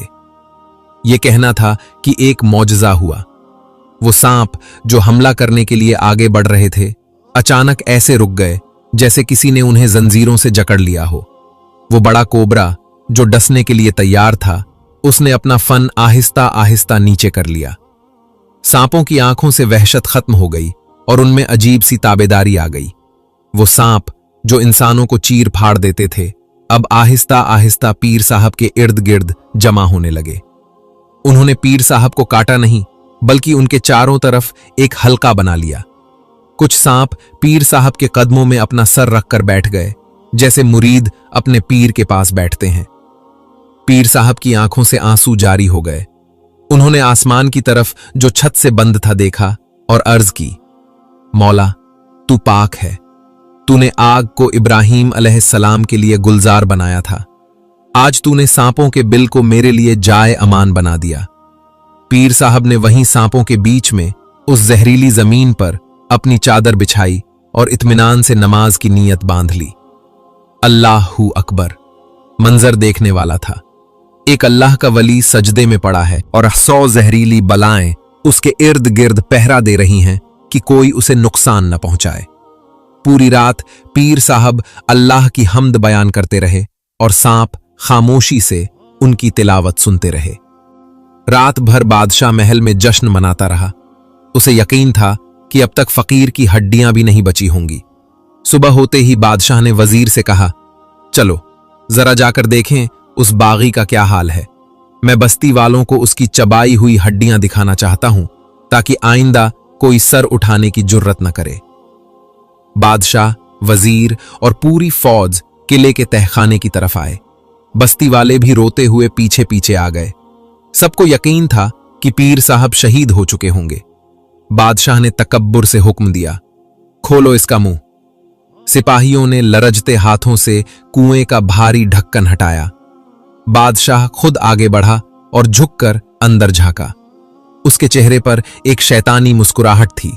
यह कहना था कि एक मौजज़ा हुआ। वो सांप जो हमला करने के लिए आगे बढ़ रहे थे, अचानक ऐसे रुक गए जैसे किसी ने उन्हें जंजीरों से जकड़ लिया हो। वो बड़ा कोबरा जो डसने के लिए तैयार था, उसने अपना फन आहिस्ता आहिस्ता नीचे कर लिया। सांपों की आंखों से वहशत खत्म हो गई और उनमें अजीब सी ताबेदारी आ गई। वो सांप जो इंसानों को चीर फाड़ देते थे, अब आहिस्ता आहिस्ता पीर साहब के इर्द गिर्द जमा होने लगे। उन्होंने पीर साहब को काटा नहीं, बल्कि उनके चारों तरफ एक हल्का बना लिया। कुछ सांप पीर साहब के कदमों में अपना सर रखकर बैठ गए, जैसे मुरीद अपने पीर के पास बैठते हैं। पीर साहब की आंखों से आंसू जारी हो गए। उन्होंने आसमान की तरफ जो छत से बंद था देखा और अर्ज की, मौला, तू पाक है। तूने आग को इब्राहीम अलैहिस्सलाम के लिए गुलजार बनाया था, आज तूने सांपों के बिल को मेरे लिए जाए अमान बना दिया। पीर साहब ने वहीं सांपों के बीच में उस जहरीली जमीन पर अपनी चादर बिछाई और इत्मीनान से नमाज की नीयत बांध ली। अल्लाहू अकबर। मंजर देखने वाला था। एक अल्लाह का वली सजदे में पड़ा है और 100 जहरीली बलाएं उसके इर्द गिर्द पहरा दे रही हैं कि कोई उसे नुकसान न पहुंचाए। पूरी रात पीर साहब अल्लाह की हम्द बयान करते रहे और सांप खामोशी से उनकी तिलावत सुनते रहे। रात भर बादशाह महल में जश्न मनाता रहा। उसे यकीन था कि अब तक फकीर की हड्डियां भी नहीं बची होंगी। सुबह होते ही बादशाह ने वजीर से कहा, चलो जरा जाकर देखें उस बागी का क्या हाल है। मैं बस्ती वालों को उसकी चबाई हुई हड्डियां दिखाना चाहता हूं, ताकि आइंदा कोई सर उठाने की जुर्रत न करे। बादशाह, वजीर और पूरी फौज किले के तहखाने की तरफ आए। बस्ती वाले भी रोते हुए पीछे पीछे आ गए। सबको यकीन था कि पीर साहब शहीद हो चुके होंगे। बादशाह ने तकब्बुर से हुक्म दिया, खोलो इसका मुंह। सिपाहियों ने लरजते हाथों से कुएं का भारी ढक्कन हटाया। बादशाह खुद आगे बढ़ा और झुककर अंदर झांका। उसके चेहरे पर एक शैतानी मुस्कुराहट थी।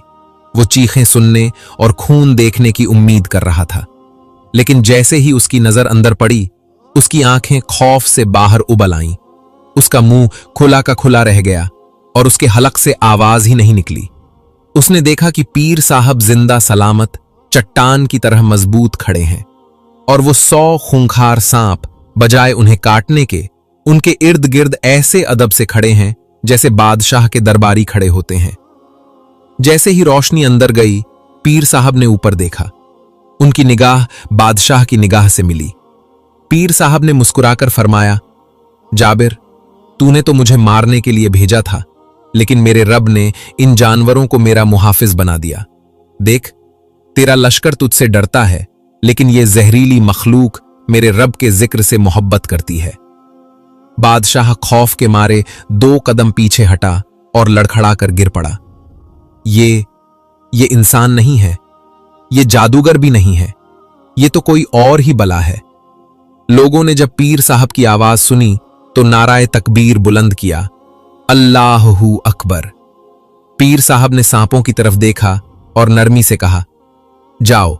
वो चीखें सुनने और खून देखने की उम्मीद कर रहा था, लेकिन जैसे ही उसकी नजर अंदर पड़ी, उसकी आंखें खौफ से बाहर उबल आईं। उसका मुंह खुला का खुला रह गया और उसके हलक से आवाज ही नहीं निकली। उसने देखा कि पीर साहब जिंदा सलामत चट्टान की तरह मजबूत खड़े हैं और वो 100 खूंखार सांप बजाय उन्हें काटने के उनके इर्द गिर्द ऐसे अदब से खड़े हैं जैसे बादशाह के दरबारी खड़े होते हैं। जैसे ही रोशनी अंदर गई, पीर साहब ने ऊपर देखा। उनकी निगाह बादशाह की निगाह से मिली। पीर साहब ने मुस्कुराकर फरमाया, जाबिर, तूने तो मुझे मारने के लिए भेजा था, लेकिन मेरे रब ने इन जानवरों को मेरा मुहाफिज बना दिया। देख, तेरा लश्कर तुझसे डरता है, लेकिन ये जहरीली मखलूक मेरे रब के जिक्र से मोहब्बत करती है। बादशाह खौफ के मारे 2 कदम पीछे हटा और लड़खड़ाकर गिर पड़ा। ये इंसान नहीं है, ये जादूगर भी नहीं है, ये तो कोई और ही बला है। लोगों ने जब पीर साहब की आवाज सुनी तो नाराए तकबीर बुलंद किया, अल्लाहू अकबर। पीर साहब ने सांपों की तरफ देखा और नरमी से कहा, जाओ,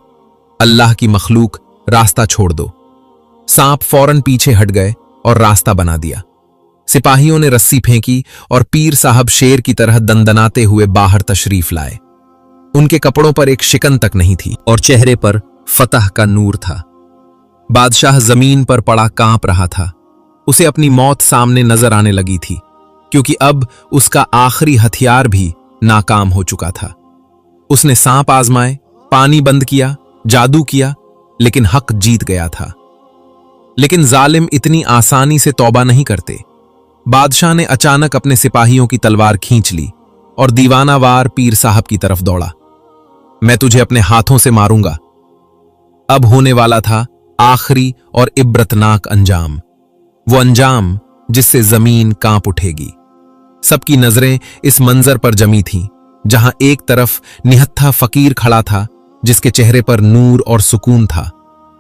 अल्लाह की मखलूक, रास्ता छोड़ दो। सांप फौरन पीछे हट गए और रास्ता बना दिया। सिपाहियों ने रस्सी फेंकी और पीर साहब शेर की तरह दंदनाते हुए बाहर तशरीफ लाए। उनके कपड़ों पर एक शिकन तक नहीं थी और चेहरे पर फतह का नूर था। बादशाह जमीन पर पड़ा कांप रहा था। उसे अपनी मौत सामने नजर आने लगी थी, क्योंकि अब उसका आखिरी हथियार भी नाकाम हो चुका था। उसने सांप आजमाए, पानी बंद किया, जादू किया, लेकिन हक जीत गया था। लेकिन जालिम इतनी आसानी से तौबा नहीं करते। बादशाह ने अचानक अपने सिपाहियों की तलवार खींच ली और दीवानावार पीर साहब की तरफ दौड़ा। मैं तुझे अपने हाथों से मारूंगा। अब होने वाला था आखिरी और इब्रतनाक अंजाम, वो अंजाम जिससे जमीन कांप उठेगी। सबकी नजरें इस मंजर पर जमी थीं, जहां एक तरफ निहत्था फकीर खड़ा था जिसके चेहरे पर नूर और सुकून था,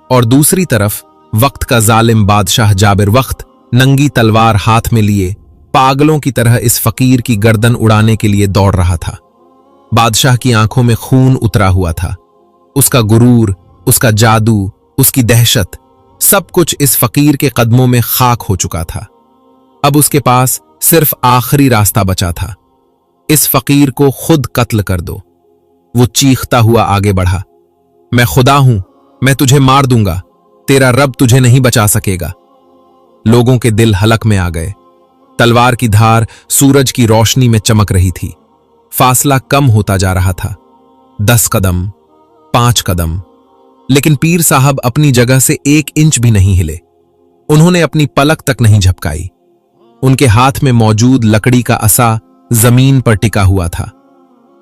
और दूसरी तरफ वक्त का जालिम बादशाह जाबिर वक्त नंगी तलवार हाथ में लिए पागलों की तरह इस फकीर की गर्दन उड़ाने के लिए दौड़ रहा था। बादशाह की आंखों में खून उतरा हुआ था। उसका गुरूर, उसका जादू, उसकी दहशत, सब कुछ इस फकीर के कदमों में खाक हो चुका था। अब उसके पास सिर्फ आखिरी रास्ता बचा था, इस फकीर को खुद कत्ल कर दो। वो चीखता हुआ आगे बढ़ा, मैं खुदा हूं, मैं तुझे मार दूंगा, तेरा रब तुझे नहीं बचा सकेगा। लोगों के दिल हलक में आ गए। तलवार की धार सूरज की रोशनी में चमक रही थी। फासला कम होता जा रहा था, 10 कदम, 5 कदम, लेकिन पीर साहब अपनी जगह से 1 इंच भी नहीं हिले। उन्होंने अपनी पलक तक नहीं झपकाई। उनके हाथ में मौजूद लकड़ी का असा जमीन पर टिका हुआ था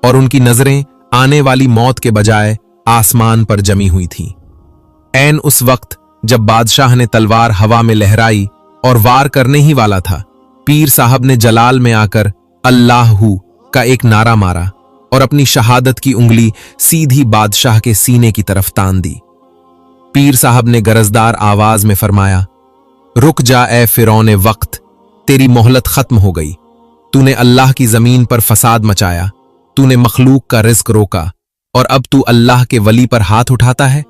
और उनकी नजरें आने वाली मौत के बजाय आसमान पर जमी हुई थीं। ऐन उस वक्त जब बादशाह ने तलवार हवा में लहराई और वार करने ही वाला था, पीर साहब ने जलाल में आकर अल्लाहू का एक नारा मारा और अपनी शहादत की उंगली सीधी बादशाह के सीने की तरफ तान दी। पीर साहब ने गरजदार आवाज में फरमाया, रुक जा ए फिरौने वक्त, तेरी मोहलत खत्म हो गई। तूने अल्लाह की जमीन पर फसाद मचाया, तूने मखलूक का रिस्क रोका और अब तू अल्लाह के वली पर हाथ उठाता है।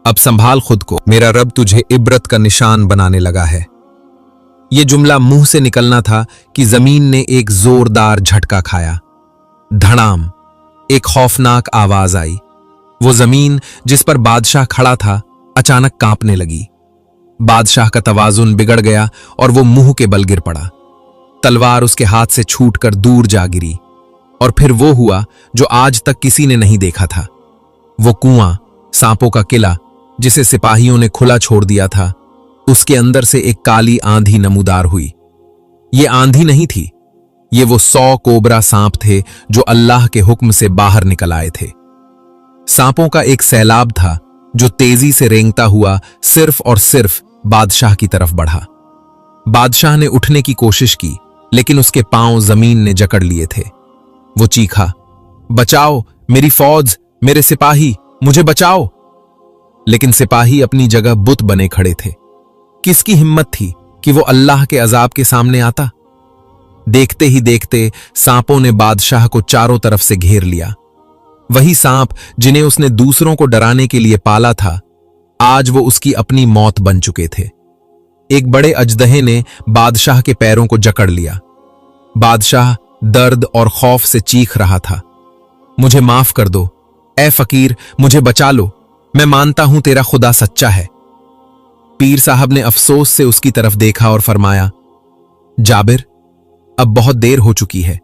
अब संभाल खुद को, मेरा रब तुझे इबरत का निशान बनाने लगा है। यह जुमला मुंह से निकलना था कि जमीन ने एक जोरदार झटका खाया। धड़ाम, एक खौफनाक आवाज आई। वो जमीन जिस पर बादशाह खड़ा था अचानक कांपने लगी। बादशाह का तवाजुन बिगड़ गया और वो मुंह के बल गिर पड़ा। तलवार उसके हाथ से छूटकर दूर जा गिरी और फिर वो हुआ जो आज तक किसी ने नहीं देखा था। वो कुआं, सांपों का किला जिसे सिपाहियों ने खुला छोड़ दिया था, उसके अंदर से एक काली आंधी नमूदार हुई। ये आंधी नहीं थी, ये वो 100 कोबरा सांप थे जो अल्लाह के हुक्म से बाहर निकल आए थे। सांपों का एक सैलाब था जो तेजी से रेंगता हुआ सिर्फ और सिर्फ बादशाह की तरफ बढ़ा। बादशाह ने उठने की कोशिश की, लेकिन उसके पांव जमीन ने जकड़ लिए थे। वो चीखा, बचाओ, मेरी फौज, मेरे सिपाही, मुझे बचाओ। लेकिन सिपाही अपनी जगह बुत बने खड़े थे। किसकी हिम्मत थी कि वो अल्लाह के अजाब के सामने आता? देखते ही देखते सांपों ने बादशाह को चारों तरफ से घेर लिया। वही सांप जिन्हें उसने दूसरों को डराने के लिए पाला था, आज वो उसकी अपनी मौत बन चुके थे। एक बड़े अजदहे ने बादशाह के पैरों को जकड़ लिया। बादशाह दर्द और खौफ से चीख रहा था, मुझे माफ कर दो, ए फकीर, मुझे बचा लो, मैं मानता हूं तेरा खुदा सच्चा है। पीर साहब ने अफसोस से उसकी तरफ देखा और फरमाया, जाबिर, अब बहुत देर हो चुकी है।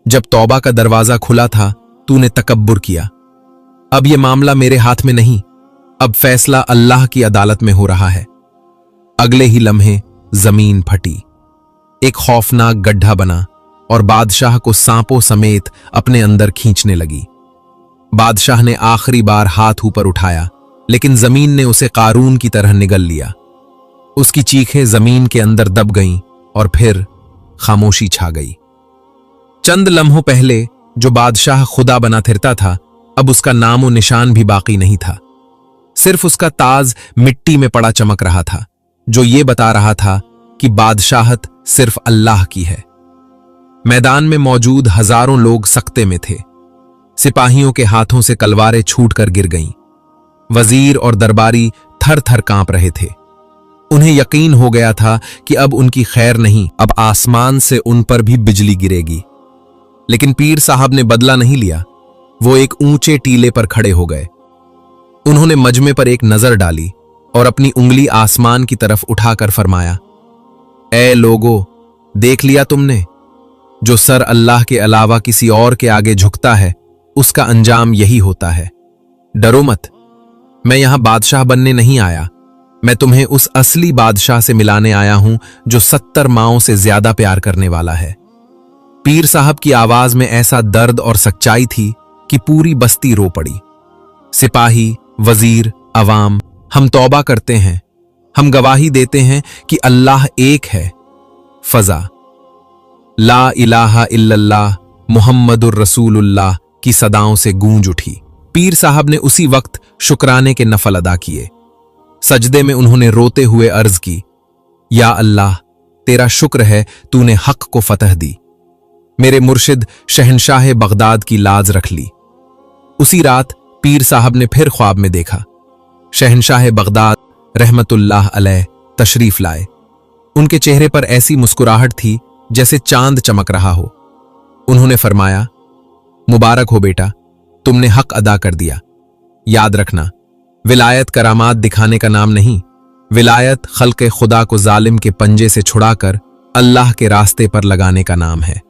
जब तौबा का दरवाजा खुला था तूने तकब्बुर किया। अब यह मामला मेरे हाथ में नहीं, अब फैसला अल्लाह की अदालत में हो रहा है। अगले ही लम्हे जमीन फटी, एक खौफनाक गड्ढा बना और बादशाह को सांपों समेत अपने अंदर खींचने लगी। बादशाह ने आखिरी बार हाथ ऊपर उठाया, लेकिन जमीन ने उसे कारून की तरह निगल लिया। उसकी चीखें जमीन के अंदर दब गईं और फिर खामोशी छा गई। चंद लम्हों पहले जो बादशाह खुदा बना फिरता था, अब उसका नामो निशान भी बाकी नहीं था। सिर्फ उसका ताज मिट्टी में पड़ा चमक रहा था, जो ये बता रहा था कि बादशाहत सिर्फ अल्लाह की है। मैदान में मौजूद हजारों लोग सकते में थे। सिपाहियों के हाथों से कलवारें छूटकर गिर गईं। वजीर और दरबारी थर थर कांप रहे थे। उन्हें यकीन हो गया था कि अब उनकी खैर नहीं, अब आसमान से उन पर भी बिजली गिरेगी। लेकिन पीर साहब ने बदला नहीं लिया। वो एक ऊंचे टीले पर खड़े हो गए। उन्होंने मजमे पर एक नजर डाली और अपनी उंगली आसमान की तरफ उठाकर फरमाया, ए लोगो, देख लिया तुमने? जो सर अल्लाह के अलावा किसी और के आगे झुकता है, उसका अंजाम यही होता है। डरो मत, मैं यहां बादशाह बनने नहीं आया, मैं तुम्हें उस असली बादशाह से मिलाने आया हूं जो 70 माओं से ज्यादा प्यार करने वाला है। पीर साहब की आवाज में ऐसा दर्द और सच्चाई थी कि पूरी बस्ती रो पड़ी। सिपाही, वजीर, अवाम, हम तौबा करते हैं, हम गवाही देते हैं कि अल्लाह एक है। फजा, ला इलाहा इल्लल्लाह मुहम्मदुर रसूलुल्लाह की सदाओं से गूंज उठी। पीर साहब ने उसी वक्त शुक्राने के नफल अदा किए। सजदे में उन्होंने रोते हुए अर्ज की, या अल्लाह, तेरा शुक्र है तूने हक को फतह दी। मेरे मुर्शिद शहनशाह बगदाद की लाज रख ली। उसी रात पीर साहब ने फिर ख्वाब में देखा। शहनशाह बगदाद रहमतुल्लाह अलैह तशरीफ लाए। उनके चेहरे पर ऐसी मुस्कुराहट थी जैसे चांद चमक रहा हो। उन्होंने फरमाया, मुबारक हो बेटा, तुमने हक अदा कर दिया। याद रखना, विलायत करामात दिखाने का नाम नहीं, विलायत खल्क़े खुदा को जालिम के पंजे से छुड़ाकर अल्लाह के रास्ते पर लगाने का नाम है।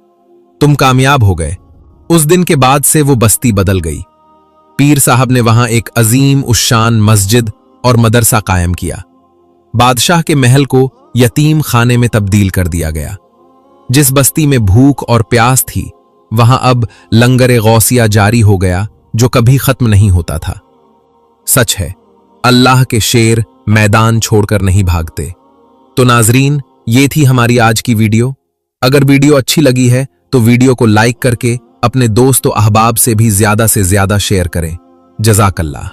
तुम कामयाब हो गए। उस दिन के बाद से वो बस्ती बदल गई। पीर साहब ने वहां एक अजीम उश्शान मस्जिद और मदरसा कायम किया। बादशाह के महल को यतीम खाने में तब्दील कर दिया गया। जिस बस्ती में भूख और प्यास थी, वहां अब लंगर गौसिया जारी हो गया, जो कभी खत्म नहीं होता था। सच है, अल्लाह के शेर मैदान छोड़कर नहीं भागते। तो नाजरीन, ये थी हमारी आज की वीडियो। अगर वीडियो अच्छी लगी है तो वीडियो को लाइक करके अपने दोस्तों अहबाब से भी ज्यादा शेयर करें। जज़ाकल्लाह।